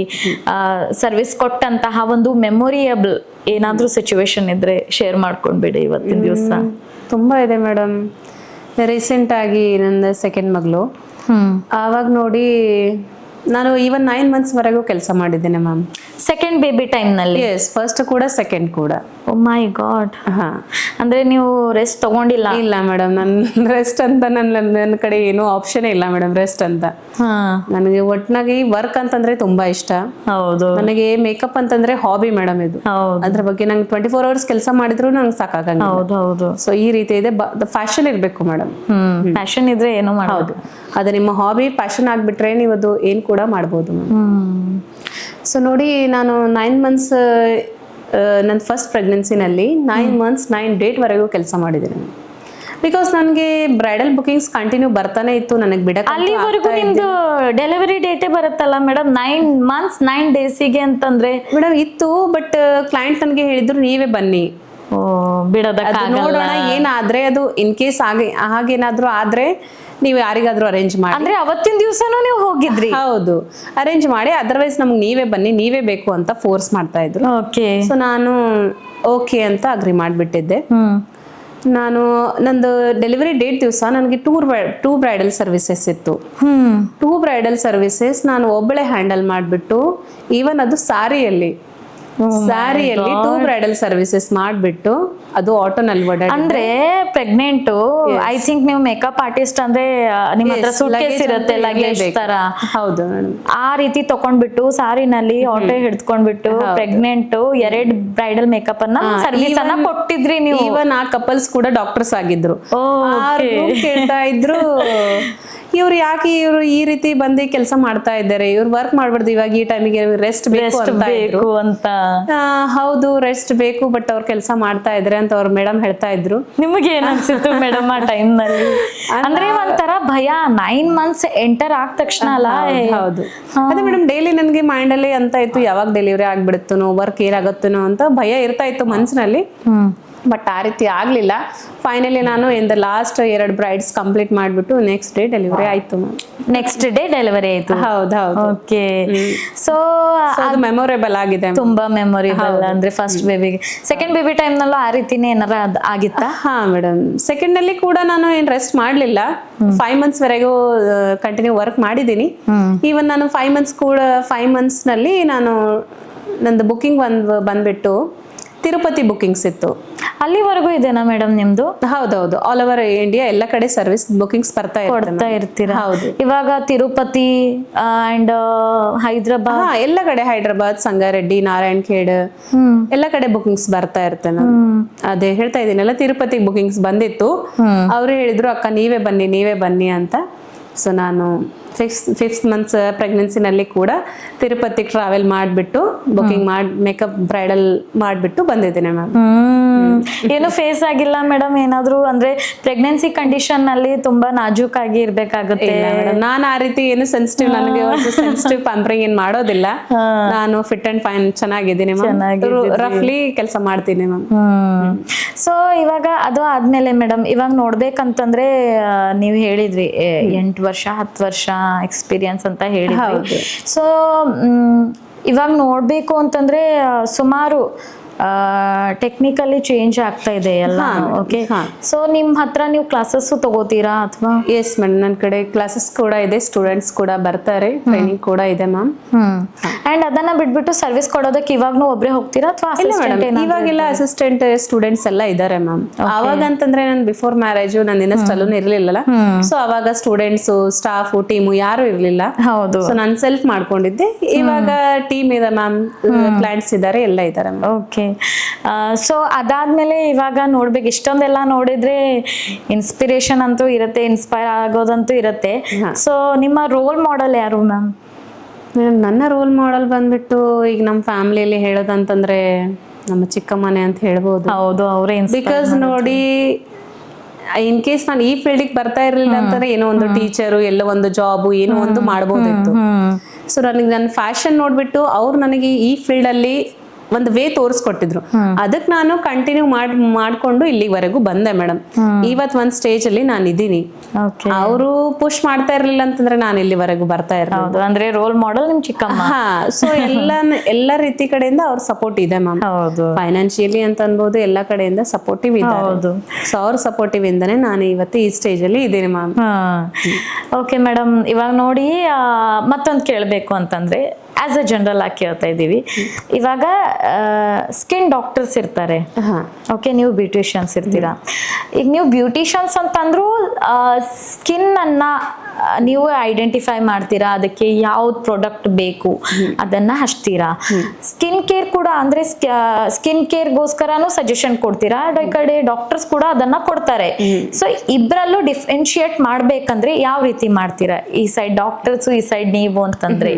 ಸರ್ವಿಸ್ ಕೊಟ್ಟಂತಹ ಒಂದು ಮೆಮೊರಿಯಬಲ್ ಏನಾದ್ರೂ ಸಿಚುವೇಶನ್ ಇದ್ರೆ ಶೇರ್ ಮಾಡ್ಕೊಂಡ್ಬಿಡಿ ಇವತ್ತಿನ ದಿವಸ. ತುಂಬಾ ಇದೆ ಮೇಡಮ್. ರೀಸೆಂಟ್ ಆಗಿ ನನ್ನ ಸೆಕೆಂಡ್ ಮಗಳು, ಆವಾಗ ನೋಡಿ ನಾನು ಈವನ್ 9 months ವರೆಗೂ ಕೆಲಸ ಮಾಡಿದ್ದೇನೆ ಮ್ಯಾಮ್. ಸೆಕೆಂಡ್ ಬೇಬಿ ಟೈಮ್ ನಲ್ಲಿ? ಎಸ್, ಫಸ್ಟ್ ಕೂಡ ಸೆಕೆಂಡ್ ಕೂಡ. ಓ ಮೈ ಗಾಡ್. ಅಂದ್ರೆ ನೀವು ರೆಸ್ಟ್ ತಗೊಂಡಿಲ್ಲ? ಇಲ್ಲ ಮೇಡಮ್, ನನ್ನ ರೆಸ್ಟ್ ಅಂತ ನನ್ನ ಕಡೆ ಏನೂ ಆಪ್ಷನ್ ಇಲ್ಲ ಮೇಡಮ್ ರೆಸ್ಟ್ ಅಂತ. ನನಗೆ ಒಟ್ನಾಗಿ ವರ್ಕ್ ಅಂತಂದ್ರೆ ತುಂಬಾ ಇಷ್ಟ. ಹೌದು. ನನಗೆ ಮೇಕಪ್ ಅಂತಂದ್ರೆ ಹಾಬಿ ಮೇಡಮ್ ಇದು. ಅದ್ರ ಬಗ್ಗೆ ನಂಗೆ 24 hours ಕೆಲಸ ಮಾಡಿದ್ರು ನಂಗೆ ಸಾಕಾಗಂಗಿಲ್ಲ. ಹೌದು. ಸೊ ಈ ರೀತಿ ಇದೆ. ಫ್ಯಾಷನ್ ಇರ್ಬೇಕು ಮೇಡಮ್. ಫ್ಯಾಷನ್ ಇದ್ರೆ ಏನೋ ಮಾಡೋದು. ಅದು ನಿಮ್ಮ ಹಾಬಿ ಪ್ಯಾಷನ್ ಆಗ್ಬಿಟ್ರೆ ನೀವು ಅದು ಏನ್ ಕೂಡ ಮಾಡ್ಬೋದು. ಸೊ ನೋಡಿ, ನಾನು 9 months ನನ್ನ ಫಸ್ಟ್ ಪ್ರೆಗ್ನೆನ್ಸಿನಲ್ಲಿ 9 months 9 days ವರೆಗೂ ಕೆಲಸ ಮಾಡಿದ್ದೀನಿ. ಬಿಕಾಸ್ ನನಗೆ ಬ್ರೈಡಲ್ ಬುಕಿಂಗ್ಸ್ ಕಂಟಿನ್ಯೂ ಬರ್ತಾನೆ ಇತ್ತು, ನನಗೆ ಬಿಡಕ್ಕೆ. ಅಲ್ಲಿವರೆಗೂ ನಿಮ್ದು ಡೆಲಿವರಿ ಡೇಟೇ ಬರುತ್ತಲ್ಲ ಮೇಡಮ್, 9 months 9 days ಅಂತಂದ್ರೆ? ಮೇಡಮ್ ಇತ್ತು, ಬಟ್ ಕ್ಲೈಂಟ್ ನನಗೆ ಹೇಳಿದ್ರು ನೀವೇ ಬನ್ನಿ, ನೋಡೋಣ ಏನಾದ್ರೆ ಅದು ಇನ್ ಕೇಸ್ ಹಾಗೇನಾದ್ರೂ ಆದ್ರೆ ನೀವು ಯಾರಿಗಾದ್ರೂ ಅರೇಂಜ್ ಮಾಡಿ. ಅಂದ್ರೆ ಅವತ್ತಿನ ದಿವಸನೂ ನೀವು ಹೋಗಿದ್ರಿ? ಹೌದು, ಅರೇಂಜ್ ಮಾಡಿ. ಅದರ್ವೈಸ್ ನಮ್ಗೆ ನೀವೇ ಬನ್ನಿ, ನೀವೇ ಬೇಕು ಅಂತ ಫೋರ್ಸ್ ಮಾಡ್ತಾ ಇದ್ರು. ಓಕೆ. ಸೊ ನಾನು ಓಕೆ ಅಂತ ಅಗ್ರಿ ಮಾಡಿಬಿಟ್ಟಿದ್ದೆ. ನಾನು ನಂದು ಡೆಲಿವರಿ ಡೇಟ್ ದಿವಸ ನನಗೆ 2 ಬ್ರೈಡಲ್ ಸರ್ವಿಸಸ್ ಇತ್ತು. 2 ಬ್ರೈಡಲ್ ಸರ್ವಿಸಸ್ ನಾನು ಒಬ್ಬಳೆ ಹ್ಯಾಂಡಲ್ ಮಾಡಿಬಿಟ್ಟು, ಈವನ್ ಅದು ಸಾರಿಯಲ್ಲಿ ಸ್ಯಾರಿಯಲ್ಲಿ 2 ಬ್ರೈಡಲ್ ಸರ್ವಿಸಸ್ ಮಾಡ್ಬಿಟ್ಟು ಅದು ಆಟೋನಲ್ಲಿ ಓಡಾಡಿ ಅಂದ್ರೆ ಪ್ರೆಗ್ನೆಂಟ್ ಐ ಥಿಂಕ್ ನೀವು ಮೇಕಪ್ ಆರ್ಟಿಸ್ಟ್ ಅಂದ್ರೆ ನಿಮ್ಮ ಹತ್ರ ಸೂಟ್ಕೇಸ್ ಇರುತ್ತೆ ಲಗೇಜ್ ತರ. ಹೌದು ಮೇಡಮ್. ಆ ರೀತಿ ತಕೊಂಡ್ಬಿಟ್ಟು ಸಾರಿನಲ್ಲಿ ಆಟೋ ಹಿಡ್ಕೊಂಡ್ಬಿಟ್ಟು ಪ್ರೆಗ್ನೆಂಟ್ 2 ಬ್ರೈಡಲ್ ಮೇಕಪ್ ಅನ್ನ ಸರ್ವಿಸ್ ಅನ್ನ ಕೊಟ್ಟಿದ್ರಿ ನೀವು. ಈವನ್ ಆ ಕಪಲ್ಸ್ ಕೂಡ ಡಾಕ್ಟರ್ಸ್ ಆಗಿದ್ರು. ಕೇಳ್ತಾ ಇದ್ರು ಇವ್ರು ಯಾಕೆ ಇವ್ರು ಈ ರೀತಿ ಬಂದು ಕೆಲಸ ಮಾಡ್ತಾ ಇದ್ದಾರೆ, ಇವ್ರು ವರ್ಕ್ ಮಾಡ್ಬಾರ್ದು, ಇವಾಗ ಈ ಟೈಮಿಗೆ ರೆಸ್ಟ್ ಬೇಕು ಅಂತ. ಹೌದು ರೆಸ್ಟ್ ಬೇಕು, ಬಟ್ ಅವ್ರು ಕೆಲಸ ಮಾಡ್ತಾ ಇದ್ರೆ ಅಂತ ಅವ್ರ ಮೇಡಮ್ ಹೇಳ್ತಾ ಇದ್ರು. ನಿಮಗೆ ಏನ್ ಅನ್ಸಿತ್ತು ಮೇಡಮ್ ಆ ಟೈಮ್ ನಲ್ಲಿ? ಅಂದ್ರೆ ಒಂಥರ ಭಯ, 9 months ಎಂಟರ್ ಆದ ತಕ್ಷಣ ಅಲ್ಲ? ಹೌದು. ಅದೇ ಮೇಡಮ್ ಡೈಲಿ ನನ್ಗೆ ಮೈಂಡ್ ಅಲ್ಲಿ ಅಂತ ಇತ್ತು, ಯಾವಾಗ ಡೆಲಿವರಿ ಆಗ್ಬಿಡುತ್ತನೋ, ವರ್ಕ್ ಏನಾಗುತ್ತನೋ ಅಂತ ಭಯ ಇರ್ತಾ ಇತ್ತು ಮನ್ಸಿನಲ್ಲಿ. ಬಟ್ ಆ ರೀತಿ ಆಗ್ಲಿಲ್ಲ. ಫೈನಲಿ ನಾನು in the last 2 Bryde's complete ಮಾಡ್ಬಿಟ್ಟು ನೆಕ್ಸ್ಟ್ ಡೇ ಡೆಲಿವರಿ ಆಯ್ತು. ನೆಕ್ಸ್ಟ್ ಡೇ ಡೆಲಿವರಿ ಆಯ್ತು. ಹೌದು. ಓಕೆ. ಸೊ ಅದು ಮೆಮೊರೇಬಲ್ ಆಗಿದೆ, ತುಂಬಾ ಮೆಮೊರೇಬಲ್. ಅಂದ್ರೆ ಫಸ್ಟ್ ಬೇಬಿಗೆ, ಸೆಕೆಂಡ್ ಬೇಬಿ ಟೈಮ್ ನಲ್ಲೂ ಆ ರೀತಿನೇ ಏನಾರ ಆಗಿತ್ತಾ? ಹಾ ಮೇಡಮ್, ಸೆಕೆಂಡ್ ಅಲ್ಲಿ ಕೂಡ ನಾನು ಏನ್ ರೆಸ್ಟ್ ಮಾಡ್ಲಿಲ್ಲ. 5 months ವರೆಗೂ ಕಂಟಿನ್ಯೂ ವರ್ಕ್ ಮಾಡಿದ್ದೀನಿ. ಈವನ್ ನಾನು 5 months ನಲ್ಲಿ ನಾನು ನಂದು ಬುಕಿಂಗ್ ಬಂದ್ಬಿಟ್ಟು ತಿರುಪತಿ ಬುಕಿಂಗ್ಸ್ ಇತ್ತು. ಅಲ್ಲಿವರೆಗೂ ಇದೆನಾ ಮೇಡಮ್ ನಿಮ್ದು? ಹೌದೌದು, ಆಲ್ ಓವರ್ ಇಂಡಿಯಾ ಎಲ್ಲ ಕಡೆ ಸರ್ವಿಸ್ ಬುಕಿಂಗ್ಸ್ ಕೊಡ್ತಾ ಇರ್ತೀರಾ? ಹೌದು. ಇವಾಗ ತಿರುಪತಿ ಅಂಡ್ ಹೈದ್ರಾಬಾದ್, ಎಲ್ಲ ಕಡೆ, ಹೈದ್ರಾಬಾದ್, ಸಂಗಾರೆಡ್ಡಿ, ನಾರಾಯಣಖೇಡ್ ಎಲ್ಲ ಕಡೆ ಬುಕಿಂಗ್ಸ್ ಬರ್ತಾ ಇರ್ತೇನೆ. ಅದೇ ಹೇಳ್ತಾ ಇದೀನಲ್ಲ, ತಿರುಪತಿ ಬುಕಿಂಗ್ಸ್ ಬಂದಿತ್ತು. ಅವ್ರು ಹೇಳಿದ್ರು ಅಕ್ಕ ನೀವೇ ಬನ್ನಿ ಅಂತ. ಸೊ ನಾನು 5th months ಪ್ರೆಗ್ನೆನ್ಸಿನಲ್ಲಿ ಕೂಡ ತಿರುಪತಿ ಟ್ರಾವೆಲ್ ಮಾಡಿಬಿಟ್ಟು ಬುಕಿಂಗ್ ಮೇಕಪ್ ಬ್ರೈಡಲ್ ಮಾಡಿಬಿಟ್ಟು ಬಂದಿದ್ದೇನೆ ಮ್ಯಾಮ್. ಏನು ಫೇಸ್ ಆಗಿಲ್ಲ ಮೇಡಮ್ ಏನಾದ್ರು? ಅಂದ್ರೆ ಪ್ರೆಗ್ನೆನ್ಸಿ ಕಂಡೀಷನ್ ನಲ್ಲಿ ತುಂಬಾ ನಾಜೂಕಾಗಿ ಇರ್ಬೇಕಾಗುತ್ತೆ. ನಾನು ಆ ರೀತಿ ಏನು ಸೆನ್ಸಿಟಿವ್, ನನಗೆ ಸೆನ್ಸಿಟಿವ್ ಪ್ಯಾಂಪರಿಂಗ್ ಏನ್ ಮಾಡೋದಿಲ್ಲ. ನಾನು ಫಿಟ್ ಅಂಡ್ ಫೈನ್ ಚೆನ್ನಾಗಿದ್ದೀನಿ ಮ್ಯಾಮ್, ರಫ್ಲಿ ಕೆಲಸ ಮಾಡ್ತೀನಿ ಮ್ಯಾಮ್. ಸೊ ಇವಾಗ ಅದು ಆದ್ಮೇಲೆ ಮೇಡಮ್, ಇವಾಗ ನೋಡ್ಬೇಕಂತಂದ್ರೆ ನೀವು ಹೇಳಿದ್ರಿ 8 ವರ್ಷ 10 ವರ್ಷ ಎಕ್ಸ್ಪೀರಿಯನ್ಸ್ ಅಂತ ಹೇಳಿದ್ರಿ. ಸೊ ಇವಾಗ ನೋಡ್ಬೇಕು ಅಂತಂದ್ರೆ ಸುಮಾರು ಟೆಕ್ನಿಕಲಿ ಚೇಂಜ್ ಆಗ್ತಾ ಇದೆ ಎಲ್ಲ. ಓಕೆ. ಸೊ ನಿಮ್ ಹತ್ರ ನೀವು ಕ್ಲಾಸಸ್ ತಗೋತೀರಾ ಅಥವಾ? ಎಸ್ ಮೇಡಮ್, ನನ್ನ ಕಡೆ ಕ್ಲಾಸಸ್ ಕೂಡ ಇದೆ, ಸ್ಟೂಡೆಂಟ್ಸ್ ಕೂಡ ಬರ್ತಾರೆ, ಟ್ರೈನಿಂಗ್ ಕೂಡ ಇದೆ ಮ್ಯಾಮ್. ಅಂಡ್ ಅದನ್ನ ಬಿಟ್ಬಿಟ್ಟು ಸರ್ವಿಸ್ ಕೊಡೋದಕ್ಕೆ ಇವಾಗ್ನೂ ಒಬ್ರೇ ಹೋಗ್ತೀರಾ ಅಥವಾ? ಇವಾಗೆಲ್ಲ ಅಸಿಸ್ಟೆಂಟ್ ಸ್ಟೂಡೆಂಟ್ಸ್ ಎಲ್ಲ ಇದಾರೆ ಮ್ಯಾಮ್. ಅವಾಗ ಅಂತಂದ್ರೆ ನಾನು ಬಿಫೋರ್ ಮ್ಯಾರೇಜ್ ನನ್ನ ಇನ್ನ ಸಲೂನ್ ಇರ್ಲಿಲ್ಲ. ಸೊ ಅವಾಗ ಸ್ಟೂಡೆಂಟ್ಸ್, ಸ್ಟಾಫ್, ಟೀಮು ಯಾರು ಇರ್ಲಿಲ್ಲ. ಹೌದು. ಸೊ ನಾನು ಸೆಲ್ಫ್ ಮಾಡ್ಕೊಂಡಿದ್ದೆ. ಇವಾಗ ಟೀಮ್ ಇದೆ ಮ್ಯಾಮ್, ಕ್ಲೈಂಟ್ಸ್ ಇದಾರೆ, ಎಲ್ಲ ಇದಾರೆ. ಓಕೆ. ಸೊ ಅದಾದ್ಮೇಲೆ ಇವಾಗ ನೋಡ್ಬೇಕು, ಇಷ್ಟೊಂದೆಲ್ಲ ನೋಡಿದ್ರೆ ಇನ್ಸ್ಪಿರೇಷನ್ ಅಂತೂ ಇರುತ್ತೆ, ಇನ್ಸ್ಪೈರ್ ಆಗೋದಂತೂ ಇರುತ್ತೆ. ಸೊ ನಿಮ್ಮ ರೋಲ್ ಮಾಡೆಲ್ ಯಾರು ಮ್ಯಾಮ್? ನನ್ನ ರೋಲ್ ಮಾಡೆಲ್ ಬಂದ್ಬಿಟ್ಟು ಈಗ ನಮ್ಮ ಫ್ಯಾಮಿಲಿಯಲ್ಲಿ ಹೇಳೋದಂತಂದ್ರೆ ನಮ್ಮ ಚಿಕ್ಕಮ್ಮನೆ ಅಂತ ಹೇಳ್ಬೋದು. ಹೌದು, ಅವರೇ. ಬಿಕಾಸ್ ನೋಡಿ, ಇನ್ ಕೇಸ್ ನಾನು ಈ ಫೀಲ್ಡಿಗೆ ಬರ್ತಾ ಇರಲಿಲ್ಲ ಅಂತಂದ್ರೆ ಏನೋ ಒಂದು ಟೀಚರು, ಎಲ್ಲೋ ಒಂದು ಜಾಬು, ಏನೋ ಒಂದು ಮಾಡ್ಬೋದಿತ್ತು. ಸೊ ನನಗೆ ನನ್ನ ಫ್ಯಾಷನ್ ನೋಡ್ಬಿಟ್ಟು ಅವ್ರು ನನಗೆ ಈ ಫೀಲ್ಡ್ ಅಲ್ಲಿ ಒಂದು ವೇ ತೋರಿಸ್ಕೊಟ್ಟಿದ್ರು. ಅದಕ್ಕೆ ನಾನು ಕಂಟಿನ್ಯೂ ಮಾಡ್ಕೊಂಡು ಇಲ್ಲಿವರೆಗೂ ಬಂದೆ ಮೇಡಮ್. ಇವತ್ತು ಒಂದ್ ಸ್ಟೇಜ್ ಅಲ್ಲಿ ನಾನು ಇದ್ದೀನಿ. ಅವರು ಪುಷ್ ಮಾಡ್ತಾ ಇರ್ಲಿಲ್ಲ ಅಂತಂದ್ರೆ ನಾನು ಇಲ್ಲಿವರೆಗೂ ಬರ್ತಾ ಇರಲಿಲ್ಲ. ಅಂದ್ರೆ ರೋಲ್ ಮಾಡೆಲ್ ನಿಮ್ ಚಿಕ್ಕಮ್ಮ. ಸೊ ಎಲ್ಲ ರೀತಿ ಕಡೆಯಿಂದ ಅವ್ರ ಸಪೋರ್ಟ್ ಇದೆ ಮ್ಯಾಮ್. ಫೈನಾನ್ಷಿಯಲಿ ಅಂತ ಅನ್ಬೋದು, ಎಲ್ಲ ಕಡೆಯಿಂದ ಸಪೋರ್ಟಿವ್ ಇದೆ. ಸೊ ಅವ್ರ ಸಪೋರ್ಟಿವ್ ಇಂದಾನೆ ನಾನು ಇವತ್ತು ಈ ಸ್ಟೇಜ್ ಅಲ್ಲಿ ಇದ್ದೀನಿ ಮ್ಯಾಮ್. ಓಕೆ ಮೇಡಮ್, ಇವಾಗ ನೋಡಿ ಮತ್ತೊಂದು ಕೇಳಬೇಕು ಅಂತಂದ್ರೆ ಆಸ್ ಅ ಜನರಲ್ ಆಗಿ ಕೇಳ್ತಾ ಇದ್ದೀವಿ. ಇವಾಗ ಸ್ಕಿನ್ ಡಾಕ್ಟರ್ಸ್ ಇರ್ತಾರೆ, ಓಕೆ, ನೀವು ಬ್ಯೂಟಿಷಿಯನ್ಸ್ ಇರ್ತೀರಾ. ಈಗ ನೀವು ಬ್ಯೂಟಿಷಿಯನ್ಸ್ ಅಂತಂದ್ರೂ ಸ್ಕಿನ್ ಅನ್ನ ನೀವು ಐಡೆಂಟಿಫೈ ಮಾಡ್ತೀರಾ, ಅದಕ್ಕೆ ಯಾವ್ದು ಪ್ರಾಡಕ್ಟ್ ಬೇಕು ಅದನ್ನ ಹಚ್ತೀರಾ. ಸ್ಕಿನ್ ಕೇರ್ ಕೂಡ ಅಂದ್ರೆ ಸ್ಕಿನ್ ಕೇರ್ಗೋಸ್ಕರನೂ ಸಜೆಷನ್ ಕೊಡ್ತೀರಾ, ಈ ಕಡೆ ಡಾಕ್ಟರ್ಸ್ ಕೂಡ ಅದನ್ನ ಕೊಡ್ತಾರೆ. ಸೊ ಇಬ್ರಲ್ಲೂ ಡಿಫ್ರೆನ್ಶಿಯೇಟ್ ಮಾಡ್ಬೇಕಂದ್ರೆ ಯಾವ ರೀತಿ ಮಾಡ್ತೀರಾ? ಈ ಸೈಡ್ ಡಾಕ್ಟರ್ಸ್, ಈ ಸೈಡ್ ನೀವು ಅಂತಂದ್ರೆ?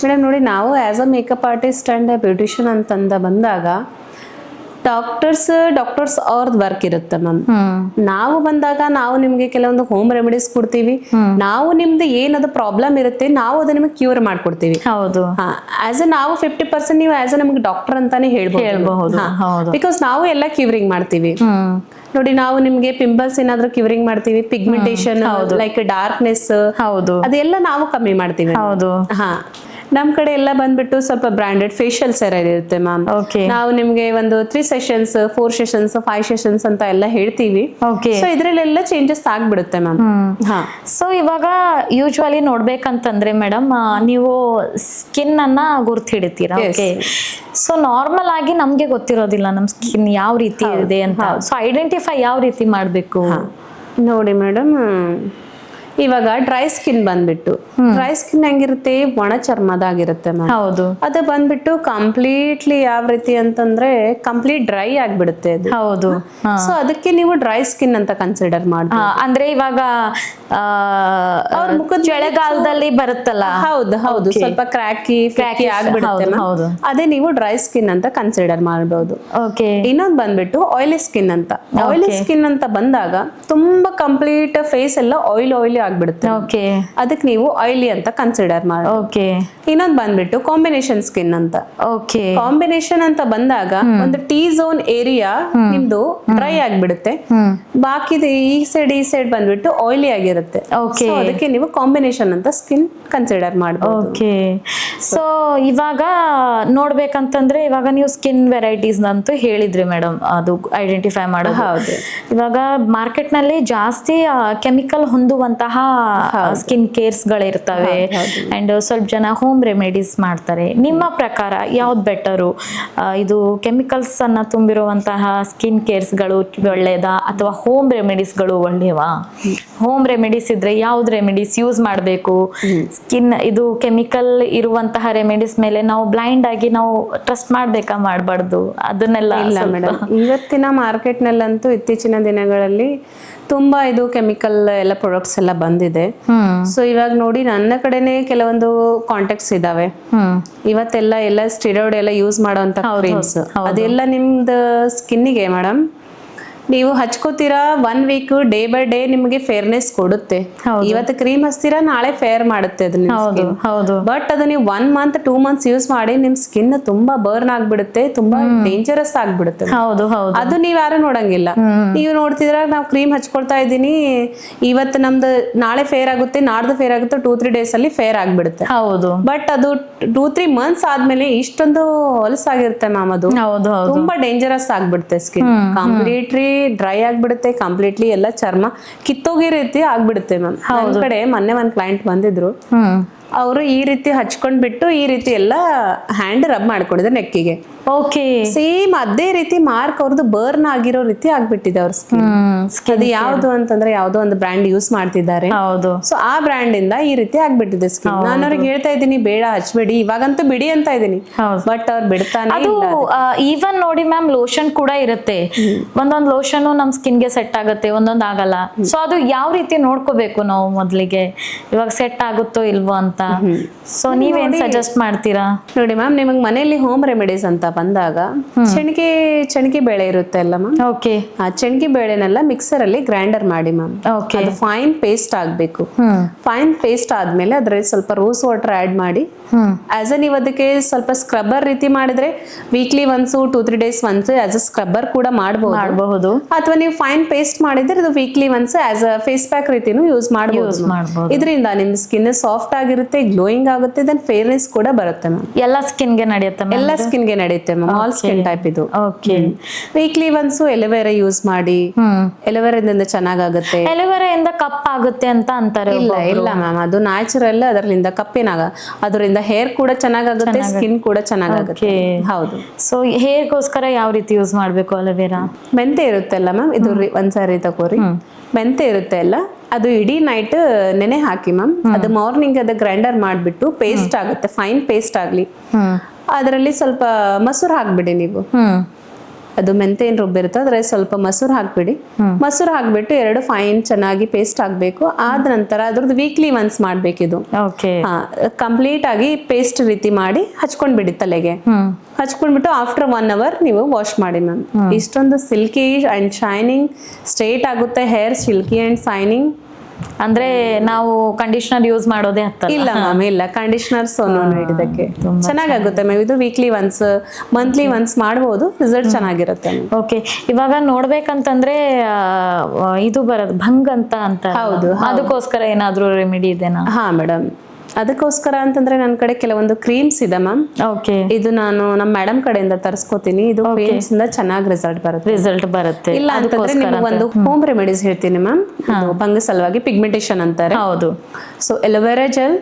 ಮೇಡಮ್ ನೋಡಿ, ನಾವು as a makeup artist and beautician ಅಂತಂದ ಬಂದಾಗ ಡಾಕ್ಟರ್ಸ್ ಅವ್ರದ್ದು ವರ್ಕ್ ಇರುತ್ತೆ ಮ್ಯಾಮ್. ನಾವು ಬಂದಾಗ ನಾವು ನಿಮ್ಗೆ ಕೆಲವೊಂದು ಹೋಮ್ ರೆಮಿಡೀಸ್ ಕೊಡ್ತೀವಿ. ನಾವು ನಿಮ್ದು ಏನದು ಪ್ರಾಬ್ಲಮ್ ಇರುತ್ತೆ ನಾವು ಅದನ್ನ ನಿಮಗೆ ಕ್ಯೂರ್ ಮಾಡ್ಕೊಡ್ತೀವಿ. ಹೌದು. ಆಸ್ ಅ ನಾವು 50% ನೀವು ಆಸ್ ಅ ನಮ್ಗೆ ಡಾಕ್ಟರ್ ಅಂತಾನೆ ಹೇಳ್ಬಹುದು. ಬಿಕಾಸ್ ನಾವು ಎಲ್ಲ ಕ್ಯೂರಿಂಗ್ ಮಾಡ್ತೀವಿ. ನೋಡಿ, ನಾವು ನಿಮ್ಗೆ ಪಿಂಪಲ್ಸ್ ಏನಾದ್ರೂ ಕ್ಯೂರಿಂಗ್ ಮಾಡ್ತೀವಿ, ಪಿಗ್ಮೆಂಟೇಶನ್ ಲೈಕ್ ಡಾರ್ಕ್ನೆಸ್, ಅದೆಲ್ಲ ನಾವು ಕಮ್ಮಿ ಮಾಡ್ತೀವಿ. ಹೌದು. ನಮ್ ಕಡೆ ಎಲ್ಲ ಬಂದ್ಬಿಟ್ಟು ಸ್ವಲ್ಪ ಬ್ರಾಂಡೆಡ್ ಫೇಶಿಯಲ್ ಸೆರಮ್ ಇರುತ್ತೆ ಮ್ಯಾಮ್. Okay. ನಾವು ನಿಮ್ಗೆ ಒಂದು 3 ಸೆಷನ್ಸ್ 4 ಸೆಷನ್ಸ್ 5 ಸೆಷನ್ಸ್ ಅಂತ ಎಲ್ಲ ಹೇಳ್ತೀವಿ. Okay. ಸೊ ಇದ್ರಲ್ಲೆಲ್ಲ ಚೇಂಜಸ್ ಆಗ್ಬಿಡುತ್ತೆ ಮ್ಯಾಮ್. ಹಾ ಸೊ ಇವಾಗ ಯೂಶುವಲಿ ನೋಡ್ಬೇಕಂತಂದ್ರೆ ಮೇಡಮ್, ನೀವು ಸ್ಕಿನ್ ಅನ್ನ ಗುರ್ತು ಹಿಡಿತೀರಾ. ಓಕೆ. ಸೊ ನಾರ್ಮಲ್ ಆಗಿ ನಮ್ಗೆ ಗೊತ್ತಿರೋದಿಲ್ಲ ನಮ್ ಸ್ಕಿನ್ ಯಾವ ರೀತಿ ಇದೆ ಅಂತ. ಸೊ ಐಡೆಂಟಿಫೈ ಯಾವ ರೀತಿ ಮಾಡ್ಬೇಕು? ನೋಡಿ ಮೇಡಮ್, ಇವಾಗ ಡ್ರೈ ಸ್ಕಿನ್ ಬಂದ್ಬಿಟ್ಟು ಡ್ರೈ ಸ್ಕಿನ್ ಹೆಂಗಿರುತ್ತೆ, ಒಣ ಚರ್ಮದಾಗಿರುತ್ತೆ ಮ್ಯಾಮ್. ಹೌದು. ಅದು ಬಂದ್ಬಿಟ್ಟು ಕಂಪ್ಲೀಟ್ಲಿ ಯಾವ ರೀತಿ ಅಂತಂದ್ರೆ ಕಂಪ್ಲೀಟ್ ಡ್ರೈ ಆಗ್ಬಿಡುತ್ತೆ ಅದು. ಹೌದು. ಸೊ ಅದಕ್ಕೆ ನೀವು ಡ್ರೈ ಸ್ಕಿನ್ ಅಂತ ಕನ್ಸಿಡರ್ ಮಾಡಿ. ಅಂದ್ರೆ ಇವಾಗ ಅವ್ರ ಮುಖದ ಚಳಿಗಾಲದಲ್ಲಿ ಬರುತ್ತಲ್ಲ. ಹೌದು ಹೌದು, ಸ್ವಲ್ಪ ಕ್ರಾಕಿ ಆಗ್ಬಿಡುತ್ತೆ ಹೌದು. ಅದೇ ನೀವು ಡ್ರೈ ಸ್ಕಿನ್ ಅಂತ ಕನ್ಸಿಡರ್ ಮಾಡಬಹುದು. ಓಕೆ. ಇನ್ನೊಂದು ಬಂದ್ಬಿಟ್ಟು ಆಯಿಲಿ ಸ್ಕಿನ್ ಅಂತ. ಆಯಿಲಿ ಸ್ಕಿನ್ ಅಂತ ಬಂದಾಗ ತುಂಬಾ ಕಂಪ್ಲೀಟ್ ಫೇಸ್ ಎಲ್ಲ ಆಯಿಲಿ ಆಗ್ಬಿಡುತ್ತೆ. ಓಕೆ. ಅದಕ್ಕೆ ನೀವು ಆಯಿಲಿ ಅಂತ ಕನ್ಸಿಡರ್ ಮಾಡಿ. ಓಕೆ. ಇನ್ನೊಂದ್ ಬಂದ್ಬಿಟ್ಟು ಕಾಂಬಿನೇಷನ್ ಸ್ಕಿನ್ ಅಂತ. ಓಕೆ. ಕಾಂಬಿನೇಷನ್ ಅಂತ ಬಂದಾಗ ಒಂದು ಟಿ ಝೋನ್ ಏರಿಯಾ ನಿಮ್ದು ಡ್ರೈ ಆಗ್ಬಿಡುತ್ತೆ, ಬಾಕಿದ ಈ ಸೈಡ್ ಬಂದ್ಬಿಟ್ಟು ಆಯಿಲಿ ಆಗಿರುತ್ತೆ. ಓಕೆ. ಅದಕ್ಕೆ ನೀವು ಕಾಂಬಿನೇಷನ್ ಅಂತ ಸ್ಕಿನ್ ಕನ್ಸಿಡರ್ ಮಾಡಬಹುದು. ಓಕೆ. ಸೊ ಇವಾಗ ನೋಡ್ಬೇಕಂತಂದ್ರೆ ಇವಾಗ ನೀವು ಸ್ಕಿನ್ ವೆರೈಟೀಸ್ ಅಂತೂ ಹೇಳಿದ್ರಿ ಮೇಡಮ್, ಅದು ಐಡೆಂಟಿಫೈ ಮಾಡೋದು. ಹೌದು. ಇವಾಗ ಮಾರ್ಕೆಟ್ ನಲ್ಲಿ ಜಾಸ್ತಿ ಕೆಮಿಕಲ್ ಹೊಂದುವಂತಹ ಸ್ಕಿನ್ ಕೇರ್ಸ್ ಗಳಿರ್ತವೆ ಅಂಡ್ ಸ್ವಲ್ಪ ಜನ ಹೋಮ್ ರೆಮಿಡೀಸ್ ಮಾಡ್ತಾರೆ. ನಿಮ್ಮ ಪ್ರಕಾರ ಯಾವ್ದು ಬೆಟರು? ಇದು ಕೆಮಿಕಲ್ಸ್ ಅನ್ನ ತುಂಬಿರುವಂತಹ ಸ್ಕಿನ್ ಕೇರ್ಸ್ ಗಳು ಒಳ್ಳೇದಾ ಅಥವಾ ಹೋಮ್ ರೆಮಿಡೀಸ್ಗಳು ಒಳ್ಳೆಯವಾ? ಹೋಮ್ ರೆಮಿಡೀಸ್ ಇದ್ರೆ ಯಾವ್ದು ರೆಮಿಡೀಸ್ ಯೂಸ್ ಮಾಡಬೇಕು? ಸ್ಕಿನ್ ಇದು ಕೆಮಿಕಲ್ ಇರುವಂತಹ ರೆಮಿಡೀಸ್ ಮೇಲೆ ನಾವು ಬ್ಲೈಂಡ್ ಆಗಿ ನಾವು ಟ್ರಸ್ಟ್ ಮಾಡ್ಬೇಕಾ ಮಾಡಬಾರ್ದು? ಅದನ್ನೆಲ್ಲ ಇಲ್ಲ ಮೇಡಮ್, ಇವತ್ತಿನ ಮಾರ್ಕೆಟ್ ನಲ್ಲಂತೂ ಇತ್ತೀಚಿನ ದಿನಗಳಲ್ಲಿ ತುಂಬಾ ಇದು ಕೆಮಿಕಲ್ ಎಲ್ಲ ಪ್ರಾಡಕ್ಟ್ಸ್ ಎಲ್ಲ ಬಂದಿದೆ. ಸೊ ಇವಾಗ ನೋಡಿ ನನ್ನ ಕಡೆನೆ ಕೆಲವೊಂದು ಕಾಂಟ್ಯಾಕ್ಟ್ಸ್ ಇದಾವೆ. ಇವತ್ತೆಲ್ಲ ಸ್ಟಿರಾಯ್ಡ್ ಎಲ್ಲ ಯೂಸ್ ಮಾಡೋಂತ ಕ್ರೀಮ್ಸ್, ಅದೆಲ್ಲ ನಿಮ್ದು ಸ್ಕಿನ್ನಿಗೆ ಮೇಡಮ್ ನೀವು ಹಚ್ಕೋತೀರಾ 1 ವೀಕ್ ಡೇ ಬೈ ಡೇ ನಿಮಗೆ ಫೇರ್ನೆಸ್ ಕೊಡುತ್ತೆ. ಇವತ್ತು ಕ್ರೀಮ್ ಹಚ್ತೀರಾ, ನಾಳೆ ಫೇರ್ ಮಾಡುತ್ತೆ ಅದು ನಿಮ್ಮ ಸ್ಕಿನ್. ಬಟ್ ಅದು ನೀವು 1 ಮಂತ್ 2 ಮಂತ್ಸ್ ಯೂಸ್ ಮಾಡಿ ನಿಮ್ ಸ್ಕಿನ್ ತುಂಬಾ ಬರ್ನ್ ಆಗ್ಬಿಡುತ್ತೆ, ತುಂಬಾ ಡೇಂಜರಸ್ ಆಗ್ಬಿಡುತ್ತೆ. ಅದು ನೀವ್ ಯಾರು ನೋಡಂಗಿಲ್ಲ. ನೀವು ನೋಡ್ತಿದ್ರ ನಾವು ಕ್ರೀಮ್ ಹಚ್ಕೊಳ್ತಾ ಇದ್ದೀನಿ, ಇವತ್ತು ನಮ್ದು ನಾಳೆ ಫೇರ್ ಆಗುತ್ತೆ, ನಾಡ್ದು ಫೇರ್ ಆಗುತ್ತೆ, 2-3 ಡೇಸ್ ಅಲ್ಲಿ ಫೇರ್ ಆಗ್ಬಿಡುತ್ತೆ. ಬಟ್ ಅದು 2-3 ಮಂತ್ಸ್ ಆದ್ಮೇಲೆ ಇಷ್ಟೊಂದು ಹೊಲಸಾಗಿರುತ್ತೆ ಮ್ಯಾಮ್. ಅದು ತುಂಬಾ ಡೇಂಜರಸ್ ಆಗ್ಬಿಡುತ್ತೆ ಸ್ಕಿನ್. ಕಂಪ್ಲೀಟ್ಲಿ ಡ್ರೈ ಆಗ್ಬಿಡುತ್ತೆ, ಕಂಪ್ಲೀಟ್ಲಿ ಎಲ್ಲ ಚರ್ಮ ಕಿತ್ತೋಗಿ ರೀತಿ ಆಗ್ಬಿಡುತ್ತೆ ಮ್ಯಾಮ್. ನನ್ನ ಕಡೆ ಮೊನ್ನೆ ಒಂದ್ ಕ್ಲೈಂಟ್ ಬಂದಿದ್ರು, ಅವರು ಈ ರೀತಿ ಹಚ್ಕೊಂಡ್ಬಿಟ್ಟು ಈ ರೀತಿ ಎಲ್ಲ ಹ್ಯಾಂಡ್ ರಬ್ ಮಾಡ್ಕೊಂಡಿದ್ರು ನೆಕ್ಕಿಗೆ. ಓಕೆ. ಸೇಮ್ ಅದೇ ರೀತಿ ಮಾರ್ಕ್ ಅವ್ರದ್ದು ಬರ್ನ್ ಆಗಿರೋ ರೀತಿ ಆಗ್ಬಿಟ್ಟಿದೆ ಅವ್ರ ಸ್ಕಿನ್. ಅದು ಯಾವ್ದು ಅಂತಂದ್ರೆ ಯಾವ್ದೋ ಒಂದು ಬ್ರ್ಯಾಂಡ್ ಯೂಸ್ ಮಾಡ್ತಿದ್ದಾರೆ. ಸೊ ಆ ಬ್ರ್ಯಾಂಡ್ ಇಂದ ಈ ರೀತಿ ಆಗ್ಬಿಟ್ಟಿದೆ ಸ್ಕಿನ್. ನಾನು ಅವ್ರಿಗೆ ಹೇಳ್ತಾ ಇದ್ದೀನಿ ಬೇಡ ಹಚ್ಬೇಡಿ, ಇವಾಗಂತೂ ಬಿಡಿ ಅಂತ ಇದ್ದೀನಿ. ಬಟ್ ಅವ್ರು ಬಿಡ್ತಾನೆ ಇಲ್ಲ. ಈವನ್ ನೋಡಿ ಮ್ಯಾಮ್, ಲೋಷನ್ ಕೂಡ ಇರುತ್ತೆ. ಒಂದೊಂದು ಲೋಷನ್ ನಮ್ ಸ್ಕಿನ್ಗೆ ಸೆಟ್ ಆಗುತ್ತೆ, ಒಂದೊಂದು ಆಗಲ್ಲ. ಸೊ ಅದು ಯಾವ ರೀತಿ ನೋಡ್ಕೋಬೇಕು ನಾವು ಮೊದ್ಲಿಗೆ, ಇವಾಗ ಸೆಟ್ ಆಗುತ್ತೋ ಇಲ್ವೋ ಅಂತ? ಸೊ ನೀವೇನ್ ಸಜೆಸ್ಟ್ ಮಾಡ್ತೀರಾ? ನೋಡಿ ಮ್ಯಾಮ್, ನಿಮಗೆ ಮನೆಯಲ್ಲಿ ಹೋಮ್ ರೆಮಿಡೀಸ್ ಅಂತ ಬಂದಾಗ ಚಣಿಕೆ ಬೇಳೆ ಇರುತ್ತೆ ಅಲ್ಲ ಮ್ಯಾಮ್. ಓಕೆ. ಆ ಚಣಿಕೆ ಬೇಳೆನೆಲ್ಲ ಮಿಕ್ಸರ್ ಅಲ್ಲಿ ಗ್ರೈಂಡರ್ ಮಾಡಿ ಮ್ಯಾಮ್. ಅದು ಫೈನ್ ಪೇಸ್ಟ್ ಆಗ್ಬೇಕು. ಫೈನ್ ಪೇಸ್ಟ್ ಆದ್ಮೇಲೆ ಅದ್ರಲ್ಲಿ ಸ್ವಲ್ಪ ರೋಸ್ ವಾಟರ್ ಆಡ್ ಮಾಡಿ, ಆಸ್ ಅ ನೀವು ಅದಕ್ಕೆ ಸ್ವಲ್ಪ ಸ್ಕ್ರಬ್ಬರ್ ರೀತಿ ಮಾಡಿದ್ರೆ weekly once 2-3 days once as a scrubber ಕೂಡ ಮಾಡಬಹುದು. ಅಥವಾ ನೀವು ಫೈನ್ ಪೇಸ್ಟ್ ಮಾಡಿದ್ರೆ ಅದು weekly once as a face pack ರೀತಿನೂ ಯೂಸ್ ಮಾಡಬಹುದು. ಇದರಿಂದ ನಿಮ್ ಸ್ಕಿನ್ ಸಾಫ್ಟ್ ಆಗಿರುತ್ತೆ, ಗ್ಲೋಯಿಂಗ್ ಆಗುತ್ತೆ, ದೆನ್ ಫೇರ್ನೆಸ್ ಕೂಡ ಬರುತ್ತೆ ಮ್ಯಾಮ್. ಎಲ್ಲ ಸ್ಕಿನ್ಗೆ ನಡೆಯುತ್ತೆ? ಎಲ್ಲ ಸ್ಕಿನ್ಗೆ ನಡೆಯುತ್ತೆ ಮ್ಯಾಮ್, ಆಲ್ ಸ್ಕಿನ್ ಟೈಪ್ ಇದು. Okay. Weekly once aloe vera use ಮಾಡಿ, ಎಲೋವೆರಾದಿಂದ ಚೆನ್ನಾಗುತ್ತೆ. ಎಲೋವೆರಾ ಇಂದ ಕಪ್ ಆಗುತ್ತೆ ಅಂತ ಅಂತಾರೆ. ಇಲ್ಲ ಮ್ಯಾಮ್, ಅದು ನ್ಯಾಚುರಲ್, ಅದರಿಂದ ಕಪ್ಪಿನಾಗ ಅದರಿಂದ ಹೇರ್ ಕೂಡ ಚೆನ್ನಾಗುತ್ತೆ, ಸ್ಕಿನ್ ಕೂಡ ಚೆನ್ನಾಗುತ್ತೆ. ಹೌದು. ಸೊ ಹೇರ್ಗೋಸ್ಕರ ಯಾವ ರೀತಿ ಯೂಸ್ ಮಾಡ್ಬೇಕು ಅಲೋವೆರಾ? ಮೆಂತೆ ಇರುತ್ತಲ್ಲ ಮ್ಯಾಮ್, ಇದು ಒಂದ್ಸಾರಿ ತಗೋರಿ. ಮೆಂತೆ ಇರುತ್ತೆ ಅಲ್ಲ, ಅದು ಇಡೀ ನೈಟ್ ನೆನೆ ಹಾಕಿ ಮ್ಯಾಮ್. ಅದು ಮಾರ್ನಿಂಗ್ ಅದು ಗ್ರೈಂಡರ್ ಮಾಡ್ಬಿಟ್ಟು ಪೇಸ್ಟ್ ಆಗುತ್ತೆ, ಫೈನ್ ಪೇಸ್ಟ್ ಆಗ್ಲಿ. ಅದರಲ್ಲಿ ಸ್ವಲ್ಪ ಮೊಸರು ಹಾಕ್ಬಿಡಿ ನೀವು. ಅದು ಮೆಂತೆ ಏನ್ ರುಬ್ಬಿರುತ್ತೆ ಅದ್ರಲ್ಲಿ ಸ್ವಲ್ಪ ಮೊಸರು ಹಾಕ್ಬಿಡಿ. ಮೊಸರು ಹಾಕ್ಬಿಟ್ಟು 2 ಫೈನ್ ಚೆನ್ನಾಗಿ ಪೇಸ್ಟ್ ಆಗ್ಬೇಕು. ಆದ ನಂತರ ಅದ್ರದ್ದು ವೀಕ್ಲಿ ಒನ್ಸ್ ಮಾಡ್ಬೇಕಿದು. ಕಂಪ್ಲೀಟ್ ಆಗಿ ಪೇಸ್ಟ್ ರೀತಿ ಮಾಡಿ ಹಚ್ಕೊಂಡ್ಬಿಡಿ ತಲೆಗೆ. ಹಚ್ಕೊಂಡ್ಬಿಟ್ಟು ಆಫ್ಟರ್ 1 ಅವರ್ ನೀವು ವಾಶ್ ಮಾಡಿ ಮ್ಯಾಮ್. ಇಷ್ಟೊಂದು ಸಿಲ್ಕಿ ಅಂಡ್ ಶೈನಿಂಗ್ ಸ್ಟ್ರೇಟ್ ಆಗುತ್ತೆ ಹೇರ್, ಸಿಲ್ಕಿ ಅಂಡ್ ಶೈನಿಂಗ್. ಅಂದ್ರೆ ನಾವು ಕಂಡೀಷನರ್ ಯೂಸ್ ಮಾಡೋದೇ ಹತ್ತಲ್ಲ? ಇಲ್ಲ ಮ್ಯಾಮ್, ಇಲ್ಲ ಕಂಡೀಷನರ್ ಇದಕ್ಕೆ ಚೆನ್ನಾಗುತ್ತೆ ಮ್ಯಾಮ್. ಇದು ವೀಕ್ಲಿ ಒನ್ಸ್ ಮಂತ್ಲಿ ಒನ್ಸ್ ಮಾಡಬಹುದು, ರಿಸಲ್ಟ್ ಚೆನ್ನಾಗಿರುತ್ತೆ. ಓಕೆ. ಇವಾಗ ನೋಡ್ಬೇಕಂತಂದ್ರೆ ಇದು ಬರೋದು ಭಂಗ್ ಅಂತ. ಹೌದು. ಅದಕ್ಕೋಸ್ಕರ ಏನಾದ್ರೂ ರೆಮಿಡಿ ಇದೆನಾ? ಹಾ ಮೇಡಮ್, ಅದಕ್ಕೋಸ್ಕರ ಅಂತಂದ್ರೆ ನನ್ನ ಕಡೆ ಕೆಲವೊಂದು ಕ್ರೀಮ್ಸ್ ಇದೆ ಮ್ಯಾಮ್. ಓಕೆ. ಇದು ನಾನು ನಮ್ಮ ಮೇಡಮ್ ಕಡೆಯಿಂದ ತರಿಸ್ಕೋತೀನಿ. ಇದು ಕ್ರೀಮ್ಸ್ ಇಂದ ಚೆನ್ನಾಗಿ ರಿಸಲ್ಟ್ ಬರುತ್ತೆ. ಇಲ್ಲ ಅಂತಂದ್ರೆ ನಿಮ್ಗೆ ಒಂದು ಹೋಮ್ ರೆಮಿಡೀಸ್ ಹೇಳ್ತೀನಿ ಮ್ಯಾಮ್. ಭಂಗ ಸಲುವಾಗಿ ಪಿಗ್ಮೆಂಟೇಶನ್ ಅಂತಾರೆ. ಹೌದು. So aloe vera gel,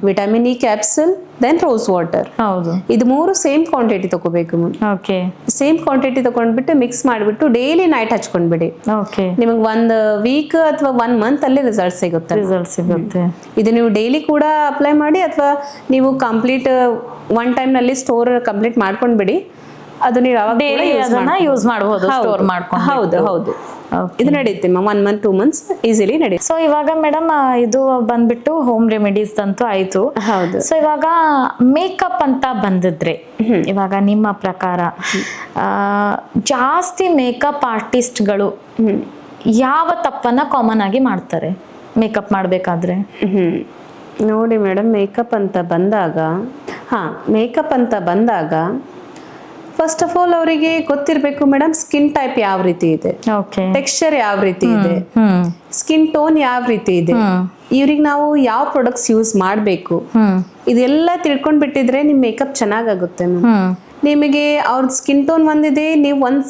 vitamin E capsule, then rose water. ಹೌದು. ಇದು 3 ಸೇಮ್ ಕ್ವಾಂಟಿಟಿ ತಗೋಬೇಕು ಮ್ಯಾಮ್. ಓಕೆ. ಸೇಮ್ ಕ್ವಾಂಟಿಟಿ ತಗೊಂಡ್ಬಿಟ್ಟು ಮಿಕ್ಸ್ ಮಾಡಿಬಿಟ್ಟು ಡೈಲಿ ನೈಟ್ ಹಚ್ಕೊಂಡ್ಬಿಡಿ. ಓಕೆ. ನಿಮಗೆ 1 ವೀಕ್ ಅಥವಾ 1 ಮಂತ್ ಅಲ್ಲಿ ರಿಸಲ್ಟ್ ಸಿಗುತ್ತೆ. ಇದು ನೀವು ಡೈಲಿ ಕೂಡ ಅಪ್ಲೈ ಮಾಡಿ ಅಥವಾ ನೀವು ಕಂಪ್ಲೀಟ್ 1 ಟೈಮ್ ನಲ್ಲಿ ಸ್ಟೋರ್ ಕಂಪ್ಲೀಟ್ ಮಾಡ್ಕೊಂಡ್ಬಿಡಿ. ಅದು ನೀವು ಯಾವಾಗ ಯೂಸ್ ಮಾಡಬಹುದು, ಸ್ಟೋರ್ ಮಾಡ್ಕೊಂಡು. ಹೌದು. ಇದು ನಡೆಯುತ್ತೆ ಮ್ಯಾಮ್. 1 ಮಂತ್ 2 ಮಂತ್ಸ್ ಈಸಿಲಿ ನಡೆಯುತ್ತೆ. ಸೊ ಇವಾಗ ಮೇಡಮ್ ಇದು ಬಂದ್ಬಿಟ್ಟು ಹೋಮ್ ರೆಮಿಡೀಸ್ ಅಂತೂ ಆಯ್ತು. ಹೌದು. ಸೊ ಇವಾಗ ಮೇಕಪ್ ಅಂತ ಬಂದಿದ್ರೆ ಇವಾಗ ನಿಮ್ಮ ಪ್ರಕಾರ ಜಾಸ್ತಿ ಮೇಕಪ್ ಆರ್ಟಿಸ್ಟ್ಗಳು ಯಾವ ತಪ್ಪನ್ನ ಕಾಮನ್ ಆಗಿ ಮಾಡ್ತಾರೆ ಮೇಕಪ್ ಮಾಡಬೇಕಾದ್ರೆ? ನೋಡಿ ಮೇಡಮ್, ಮೇಕಪ್ ಅಂತ ಬಂದಾಗ ಫಸ್ಟ್ ಆಫ್ ಆಲ್ ಅವರಿಗೆ ಗೊತ್ತಿರಬೇಕು ಮೇಡಮ್, ಸ್ಕಿನ್ ಟೈಪ್ ಯಾವ ರೀತಿ ಇದೆ, ಟೆಕ್ಸ್ಚರ್ ಯಾವ ರೀತಿ ಇದೆ, ಸ್ಕಿನ್ ಟೋನ್ ಯಾವ ರೀತಿ ಇದೆ, ಇವ್ರಿಗೆ ನಾವು ಯಾವ ಪ್ರಾಡಕ್ಟ್ಸ್ ಯೂಸ್ ಮಾಡಬೇಕು, ಇದೆಲ್ಲ ತಿಳ್ಕೊಂಡ್ಬಿಟ್ಟಿದ್ರೆ ನಿಮ್ ಮೇಕಪ್ ಚೆನ್ನಾಗಾಗುತ್ತೆ ಮ್ಯಾಮ್. ನಿಮಗೆ ಅವ್ರ ಸ್ಕಿನ್ ಟೋನ್ ಒಂದಿದೆ, ನೀವು ಒಂದ್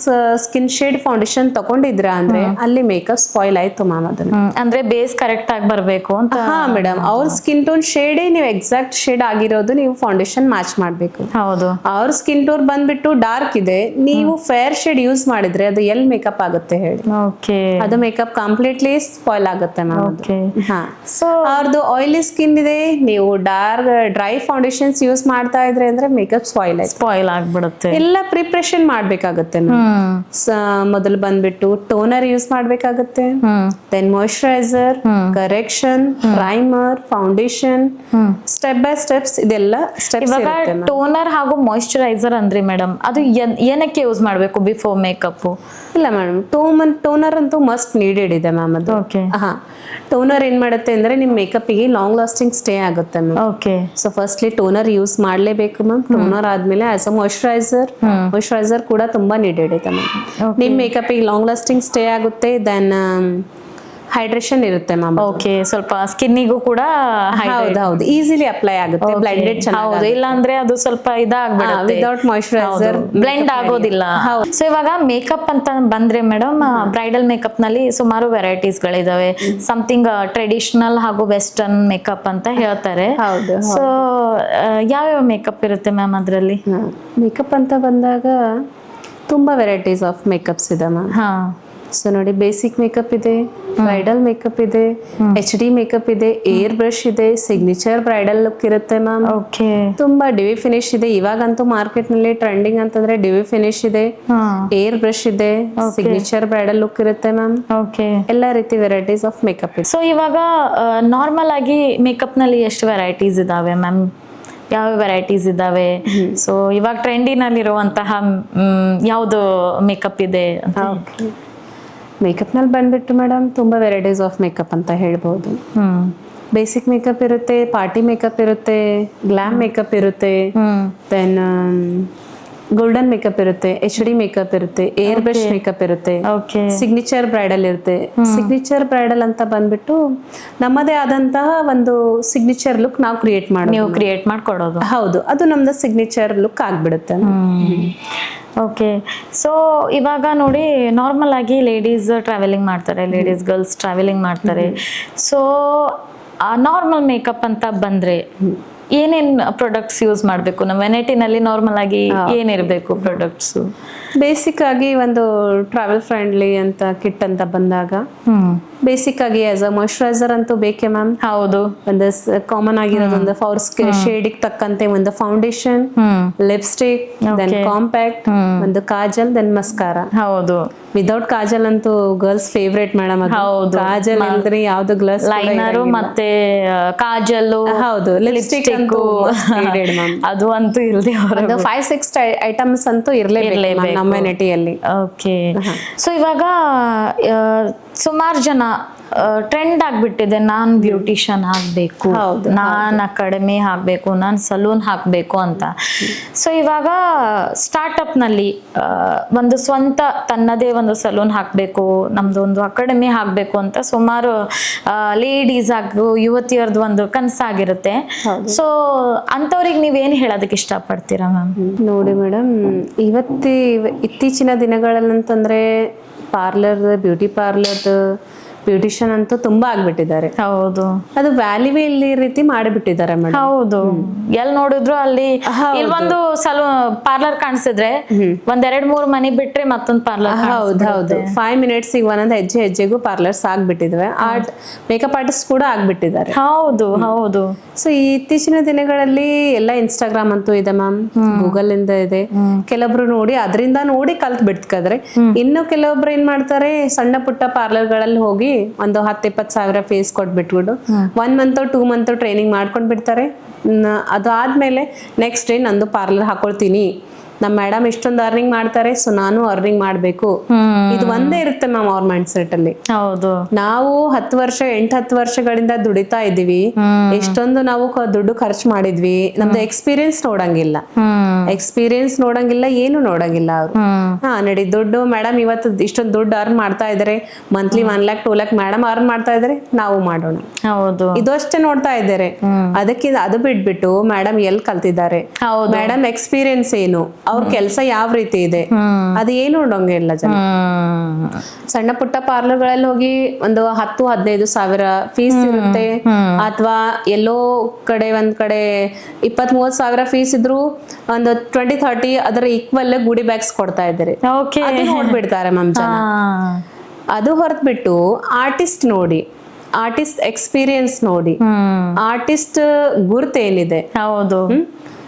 ಸ್ಕಿನ್ ಶೇಡ್ ಫೌಂಡೇಶನ್ ತಗೊಂಡಿದ್ರ ಅಂದ್ರೆ ಅಲ್ಲಿ ಮೇಕಪ್ ಸ್ಪಾಯ್ಲ್ ಆಯ್ತು ಮ್ಯಾಮ್. ಅದನ್ನ ಅಂದ್ರೆ ಬೇಸ್ ಕರೆಕ್ಟ್ ಆಗಿ ಬರ್ಬೇಕು ಅಂತ. ಹಾ ಮೇಡಮ್, ಅವ್ರ ಸ್ಕಿನ್ ಟೋನ್ ಶೇಡೇ ನೀವು ಎಕ್ಸಾಕ್ಟ್ ಶೇಡ್ ಆಗಿರೋದು ನೀವು ಫೌಂಡೇಶನ್ ಮ್ಯಾಚ್ ಮಾಡ್ಬೇಕು. ಹೌದು. ಅವ್ರ ಸ್ಕಿನ್ ಟೋನ್ ಬಂದ್ಬಿಟ್ಟು ಡಾರ್ಕ್ ಇದೆ, ನೀವು ಫೇರ್ ಶೇಡ್ ಯೂಸ್ ಮಾಡಿದ್ರೆ ಅದು ಎಲ್ ಮೇಕಪ್ ಆಗುತ್ತೆ ಹೇಳಿ? ಓಕೆ. ಅದು ಮೇಕಪ್ ಕಂಪ್ಲೀಟ್ಲಿ ಸ್ಪಾಯ್ಲ್ ಆಗುತ್ತೆ ಮ್ಯಾಮ್. ಓಕೆ. ಹಾ. ಸೊ ಅವ್ರದ್ದು ಆಯಿಲಿ ಸ್ಕಿನ್ ಇದೆ, ನೀವು ಡ್ರೈ ಫೌಂಡೇಶನ್ಸ್ ಯೂಸ್ ಮಾಡ್ತಾ ಇದ್ರೆ ಅಂದ್ರೆ ಮೇಕಪ್ ಸ್ಪಾಯ್ಲ್ ಆಗ್ಬಿಡುತ್ತೆ. ಎಲ್ಲ ಪ್ರಿಪ್ರೇಷನ್ ಮಾಡ್ಬೇಕಾಗತ್ತೆ. ಮೊದಲು ಬಂದ್ಬಿಟ್ಟು ಟೋನರ್ ಯೂಸ್ ಮಾಡ್ಬೇಕಾಗತ್ತೆ, then moisturiser, correction, primer, foundation, step by steps ಇದೆಲ್ಲ ಸ್ಟೆಪ್ಸ್ ಇರುತ್ತೆ. ಟೋನರ್ ಹಾಗೂ ಮಾಯಿಶ್ಚರೈಸರ್ ಅಂದ್ರೆ ಮೇಡಮ್ ಅದು ಏನಕ್ಕೆ ಯೂಸ್ ಮಾಡಬೇಕು ಬಿಫೋರ್ ಮೇಕಪ್? ಇಲ್ಲ ಮೇಡಮ್, ಟೋನರ್ ಅಂತೂ ಮಸ್ಟ್ ನೀಡೆಡ್ ಇದೆ ಮ್ಯಾಮ್. ಅದು ಟೋನರ್ ಏನ್ ಮಾಡುತ್ತೆ ಅಂದ್ರೆ ನಿಮ್ ಮೇಕಪ್ ಗೆ ಲಾಂಗ್ ಲಾಸ್ಟಿಂಗ್ ಸ್ಟೇ ಆಗುತ್ತೆ ma'am. Okay. So firstly toner use ಮಾಡ್ಲೇಬೇಕು ಮ್ಯಾಮ್. ಟೋನರ್ ಆದ್ಮೇಲೆ ಆಸ್ ಅ ಮಾಯಿಶ್ಚರೈಸರ್ ಕೂಡ ತುಂಬಾ ನೀಡೆಡ್ ಇದೆ ಮ್ಯಾಮ್. ನಿಮ್ ಮೇಕಪ್ ಗೆ ಲಾಂಗ್ ಲಾಸ್ಟಿಂಗ್ ಸ್ಟೇ ಆಗುತ್ತೆ. ದೆನ್ ಹೈಡ್ರೇಷನ್ ಇರುತ್ತೆ ಮ್ಯಾಮ್. ಓಕೆ. ಸ್ವಲ್ಪ ಸ್ಕಿನ್ನಿಗೂ ಕೂಡ ಹೌದು ಈಸಿಲಿ ಅಪ್ಲೈ ಆಗುತ್ತೆ. ಬ್ಲೆಂಡೆಡ್ ಚೆನ್ನಾಗಿ, ಇಲ್ಲ ಅಂದ್ರೆ ಅದು ಸ್ವಲ್ಪ ಇದಾಗ್ಬಿಡುತ್ತೆ. ವಿದೌಟ್ ಮಾಯಿಶ್ಚರೈಸರ್ ಬ್ಲೆಂಡ್ ಆಗೋದಿಲ್ಲ. ಸೊ ಇವಾಗ ಮೇಕಪ್ ಅಂತ ಬಂದ್ರೆ ಮೇಡಮ್, ಬ್ರೈಡಲ್ ಮೇಕಪ್ ನಲ್ಲಿ ಸುಮಾರು ವೆರೈಟೀಸ್ ಗಳಿದಾವೆ. ಸಮಥಿಂಗ್ ಟ್ರೆಡಿಷನಲ್ ಹಾಗೂ ವೆಸ್ಟರ್ನ್ ಮೇಕಪ್ ಅಂತ ಹೇಳ್ತಾರೆ. ಹೌದು. ಸೊ ಯಾವ್ಯಾವ ಮೇಕಪ್ ಇರುತ್ತೆ ಮ್ಯಾಮ್ ಅದರಲ್ಲಿ? ಮೇಕಪ್ ಅಂತ ಬಂದಾಗ ತುಂಬಾ ವೆರೈಟೀಸ್ ಆಫ್ ಮೇಕಪ್ಸ್ ಇದೆ ಮ್ಯಾಮ್. ಸೊ ನೋಡಿ, ಬೇಸಿಕ್ ಮೇಕಪ್ ಇದೆ, ಬ್ರೈಡಲ್ ಮೇಕಪ್ ಇದೆ, HD ಮೇಕಪ್ ಇದೆ, ಏರ್ ಬ್ರಷ್ ಇದೆ, ಸಿಗ್ನೇಚರ್ ಬ್ರೈಡಲ್ ಲುಕ್ ಇರುತ್ತೆ ಮ್ಯಾಮ್. ಓಕೆ. ತುಂಬಾ ಡಿವಿ ಫಿನಿಶ್ ಇದೆ. ಇವಾಗಂತೂ ಮಾರ್ಕೆಟ್ ನಲ್ಲಿ ಟ್ರೆಂಡಿಂಗ್ ಅಂತಂದ್ರೆ ಡಿವಿ ಫಿನಿಶ್ ಇದೆ, ಏರ್ ಬ್ರಷ್ ಇದೆ, ಸಿಗ್ನೇಚರ್ ಬ್ರೈಡಲ್ ಲುಕ್ ಇರುತ್ತೆ ಮ್ಯಾಮ್. ಓಕೆ. ಎಲ್ಲ ರೀತಿ ವೆರೈಟೀಸ್ ಆಫ್ ಮೇಕಪ್ ಇದೆ. ಸೊ ಇವಾಗ ನಾರ್ಮಲ್ ಆಗಿ ಮೇಕಪ್ ನಲ್ಲಿ ಎಷ್ಟು ವೆರೈಟೀಸ್ ಇದಾವೆ ಮ್ಯಾಮ್? ಯಾವ ವೆರೈಟೀಸ್ ಇದಾವೆ? ಸೊ ಇವಾಗ ಟ್ರೆಂಡಿನಲ್ಲಿರುವಂತಹ ಯಾವುದು ಮೇಕಪ್ ಇದೆ? ಮೇಕಪ್ ನಲ್ಲಿ ಬಂದ್ಬಿಟ್ಟು ಮೇಡಮ್ ತುಂಬಾ ವೆರೈಟೀಸ್ ಆಫ್ ಮೇಕಪ್ ಅಂತ ಹೇಳ್ಬೋದು. ಬೇಸಿಕ್ ಮೇಕಪ್ ಇರುತ್ತೆ, ಪಾರ್ಟಿ ಮೇಕಪ್ ಇರುತ್ತೆ, ಗ್ಲಾಮ್ ಮೇಕಪ್ ಇರುತ್ತೆ, ದೆನ್ ಗೋಲ್ಡನ್ ಮೇಕಪ್ ಇರುತ್ತೆ, HD ಮೇಕಪ್ ಇರುತ್ತೆ, ಏರ್ ಬ್ರಷ್ ಮೇಕಪ್ ಇರುತ್ತೆ, ಸಿಗ್ನೇಚರ್ ಬ್ರೈಡಲ್ ಇರುತ್ತೆ. ಸಿಗ್ನೇಚರ್ ಬ್ರೈಡಲ್ ಅಂತ ಬಂದ್ಬಿಟ್ಟು ನಮ್ಮದೇ ಆದಂತಹ ಒಂದು ಸಿಗ್ನೇಚರ್ ಲುಕ್ ನಾವು ಕ್ರಿಯೇಟ್ ಮಾಡ್ಕೊಡೋದು. ಹೌದು, ಅದು ನಮ್ದು ಸಿಗ್ನೇಚರ್ ಲುಕ್ ಆಗ್ಬಿಡುತ್ತೆ. ಓಕೆ. ಸೊ ಇವಾಗ ನೋಡಿ, ನಾರ್ಮಲ್ ಆಗಿ ಲೇಡೀಸ್ ಟ್ರಾವೆಲಿಂಗ್ ಮಾಡ್ತಾರೆ, ಗರ್ಲ್ಸ್ ಟ್ರಾವೆಲಿಂಗ್ ಮಾಡ್ತಾರೆ. ಸೊ ನಾರ್ಮಲ್ ಮೇಕಪ್ ಅಂತ ಬಂದ್ರೆ ಏನೇನ್ ಪ್ರಾಡಕ್ಟ್ಸ್ ಯೂಸ್ ಮಾಡಬೇಕು? ನಮ್ಮ ವೆನೈಟಿನಲ್ಲಿ ನಾರ್ಮಲ್ ಆಗಿ ಏನಿರಬೇಕು ಪ್ರಾಡಕ್ಟ್ಸ್? ಬೇಸಿಕ್ ಆಗಿ ಒಂದು ಟ್ರಾವೆಲ್ ಫ್ರೆಂಡ್ಲಿ ಅಂತ ಕಿಟ್ ಅಂತ ಬಂದಾಗ ಬೇಸಿಕ್ ಆಗಿ ಆಸ್ ಅ ಮಾಯಿಶ್ಚರೈಸರ್ ಅಂತೂ ಬೇಕೇ ಮ್ಯಾಮ್. ಹೌದು. ಒಂದು ಕಾಮನ್ ಆಗಿರೋದು ಒಂದು ಫಾರ್ ಶೇಡಿಗೆ ತಕ್ಕಂತೆ ಒಂದು ಫೌಂಡೇಶನ್, ಲಿಪ್ಸ್ಟಿಕ್, ದೆನ್ ಕಾಂಪ್ಯಾಕ್ಟ್, ಒಂದು ಕಾಜಲ್, ದೆನ್ ಮಸ್ಕಾರ. ಹೌದು. ವಿದೌಟ್ ಕಾಜಲ್ ಅಂತೂ ಗರ್ಲ್ಸ್ ಫೇವ್ರೇಟ್ ಮೇಡಮ್. ಹೌದು. ಕಾಜಲ್ ಇಲ್ದ್ರೆ ಯಾವ್ದು ಗ್ಲಾಸ್ ಲೈನರ್ ಮತ್ತೆ ಕಾಜಲ್. ಹೌದು. ಲಿಪ್ಸ್ಟಿಕ್ ಅದು ಅಂತೂ ಇಲ್ಲದೆ 5-6 ಐಟಮ್ಸ್ ಅಂತೂ ಇರ್ಲೇಬೇಕು ನಮ್ಮ ವೆನೈಟಿಯಲ್ಲಿ. ಓಕೆ. ಸೊ ಇವಾಗ ಸುಮಾರು ಜನ ಟ್ರೆಂಡ್ ಆಗ್ಬಿಟ್ಟಿದೆ, ನಾನ್ ಬ್ಯೂಟಿಷಿಯನ್ ಆಗ್ಬೇಕು, ನಾನ್ ಅಕಾಡೆಮಿ ಹಾಕ್ಬೇಕು, ನಾನ್ ಸಲೂನ್ ಹಾಕ್ಬೇಕು ಅಂತ. ಸೊ ಇವಾಗ ಸ್ಟಾರ್ಟ್ಅಪ್ ನಲ್ಲಿ ಒಂದು ಸ್ವಂತ ತನ್ನದೇ ಒಂದು ಸಲೂನ್ ಹಾಕ್ಬೇಕು, ನಮ್ದು ಒಂದು ಅಕಾಡೆಮಿ ಹಾಕ್ಬೇಕು ಅಂತ ಸುಮಾರು ಲೇಡೀಸ್ ಆಗು ಯುವತಿಯರದ್ದು ಒಂದು ಕನಸಾಗಿರುತ್ತೆ. ಸೊ ಅಂತವ್ರಿಗೆ ನೀವೇನ್ ಹೇಳೋದಕ್ಕೆ ಇಷ್ಟಪಡ್ತೀರಾ ಮ್ಯಾಮ್? ನೋಡಿ ಮೇಡಮ್, ಇತ್ತೀಚಿನ ದಿನಗಳಲ್ಲಂತಂದ್ರೆ ಪಾರ್ಲರ್, ಬ್ಯೂಟಿ ಪಾರ್ಲರ್, ಬ್ಯೂಟಿಷಿಯನ್ ಅಂತೂ ತುಂಬಾ ಆಗ್ಬಿಟ್ಟಿದ್ದಾರೆ. ಹೌದು, ಅದು ವ್ಯಾಲ್ಯೂವೇ ಇಲ್ಲಿ ರೀತಿ ಮಾಡಿಬಿಟ್ಟಿದ್ದಾರೆ ಮೇಡಮ್. ಹೌದು, ಎಲ್ಲಿ ನೋಡಿದ್ರು ಅಲ್ಲಿ ಒಂದು ಪಾರ್ಲರ್ ಕಾಣಿಸಿದ್ರೆ ಒಂದ್ 2-3 ಮನೆ ಬಿಟ್ರೆ ಮತ್ತೊಂದು ಪಾರ್ಲರ್. ಹೌದು, 5 minutes ಒಂದೊಂದು ಹೆಜ್ಜೆಗೂ ಪಾರ್ಲರ್ಸ್ ಆಗ್ಬಿಟ್ಟಿದ್ವೆ. ಮೇಕಪ್ ಆರ್ಟಿಸ್ಟ್ ಕೂಡ ಆಗ್ಬಿಟ್ಟಿದ್ದಾರೆ. ಹೌದು ಹೌದು. ಸೊ ಈ ಇತ್ತೀಚಿನ ದಿನಗಳಲ್ಲಿ ಎಲ್ಲ ಇನ್ಸ್ಟಾಗ್ರಾಮ್ ಅಂತೂ ಇದೆ ಮ್ಯಾಮ್, ಗೂಗಲ್ ಇಂದ ಇದೆ. ಕೆಲವೊಬ್ರು ನೋಡಿ ಅದರಿಂದ ನೋಡಿ ಕಲ್ತ್ ಬಿಡ್ತಿದ್ರೆ, ಇನ್ನು ಕೆಲವೊಬ್ರು ಏನ್ ಮಾಡ್ತಾರೆ, ಸಣ್ಣ ಪುಟ್ಟ ಪಾರ್ಲರ್ ಗಳಲ್ಲಿ ಹೋಗಿ ಒಂದು 10-20 ಸಾವಿರ ಫೀಸ್ ಕೊಟ್ಬಿಟ್ಬಿಟ್ಟು 1 month 2 month ಟ್ರೈನಿಂಗ್ ಮಾಡ್ಕೊಂಡ್ ಬಿಡ್ತಾರೆ. ಅದು ಆದ್ಮೇಲೆ ನೆಕ್ಸ್ಟ್ ಡೇ ನಂದು ಪಾರ್ಲರ್ ಹಾಕೊಳ್ತೀನಿ, ನಮ್ಮ ಮೇಡಮ್ ಇಷ್ಟೊಂದು ಅರ್ನಿಂಗ್ ಮಾಡ್ತಾರೆ, ಸೊ ನಾನು ಅರ್ನಿಂಗ್ ಮಾಡ್ಬೇಕು, ಇದು ಒಂದೇ ಇರುತ್ತೆ ಮ್ಯಾಮ್ ಅವ್ರ ಮೈಂಡ್ ಸೆಟ್ ಅಲ್ಲಿ. ಹೌದು, ನಾವು 8-10 ವರ್ಷಗಳಿಂದ ದುಡಿತಾ ಇದೀವಿ, ಎಷ್ಟೊಂದು ನಾವು ದುಡ್ಡು ಖರ್ಚು ಮಾಡಿದ್ವಿ, ನಮ್ದು ಎಕ್ಸ್ಪೀರಿಯನ್ಸ್ ನೋಡಂಗಿಲ್ಲ, ಏನು ನೋಡಂಗಿಲ್ಲ ಅವ್ರು. ನಡಿ ದುಡ್ಡು ಮೇಡಮ್ ಇವತ್ತು ಇಷ್ಟೊಂದು ದುಡ್ಡು ಅರ್ನ್ ಮಾಡ್ತಾ ಇದಾರೆ, monthly 1 lakh 2 lakh madam earn ಮಾಡ್ತಾ ಇದಾರೆ, ನಾವು ಮಾಡೋಣ. ಹೌದು, ಇದು ಅಷ್ಟೇ ನೋಡ್ತಾ ಇದ್ದಾರೆ. ಅದಕ್ಕಿಂತ ಅದು ಬಿಟ್ಬಿಟ್ಟು ಮೇಡಮ್ ಎಲ್ಲಿ ಕಲ್ತಿದ್ದಾರೆ, ಮೇಡಮ್ ಎಕ್ಸ್ಪೀರಿಯನ್ಸ್ ಏನು, ಅವ್ರ ಕೆಲಸ ಯಾವ ರೀತಿ ಇದೆ, ಅದು ಏನು ನೋಡಂಗಿಲ್ಲ ಜನ. ಸಣ್ಣ ಪುಟ್ಟ ಪಾರ್ಲರ್ಗಳಲ್ಲಿ ಹೋಗಿ ಒಂದು 10-15 ಸಾವಿರ ಫೀಸ್ ಇರುತ್ತೆ, ಅಥವಾ ಎಲ್ಲೋ ಒಂದ್ ಕಡೆ 20-30 ಸಾವಿರ ಫೀಸ್ ಇದ್ರು ಒಂದು 20-30 ಅದರ ಈಕ್ವಲ್ ಗುಡಿ ಬ್ಯಾಗ್ಸ್ ಕೊಡ್ತಾ ಇದ್ದಾರೆ. ಅದು ನೋಡ್ಬಿಡ್ತಾರೆ ಮ್ಯಾಮ್ ಜನ. ಅದು ಹೊರತ್ಬಿಟ್ಟು ಆರ್ಟಿಸ್ಟ್ ನೋಡಿ, ಆರ್ಟಿಸ್ಟ್ ಎಕ್ಸ್ಪೀರಿಯನ್ಸ್ ನೋಡಿ, ಆರ್ಟಿಸ್ಟ್ ಗುರುತೇನಿದೆ. ಹೌದು.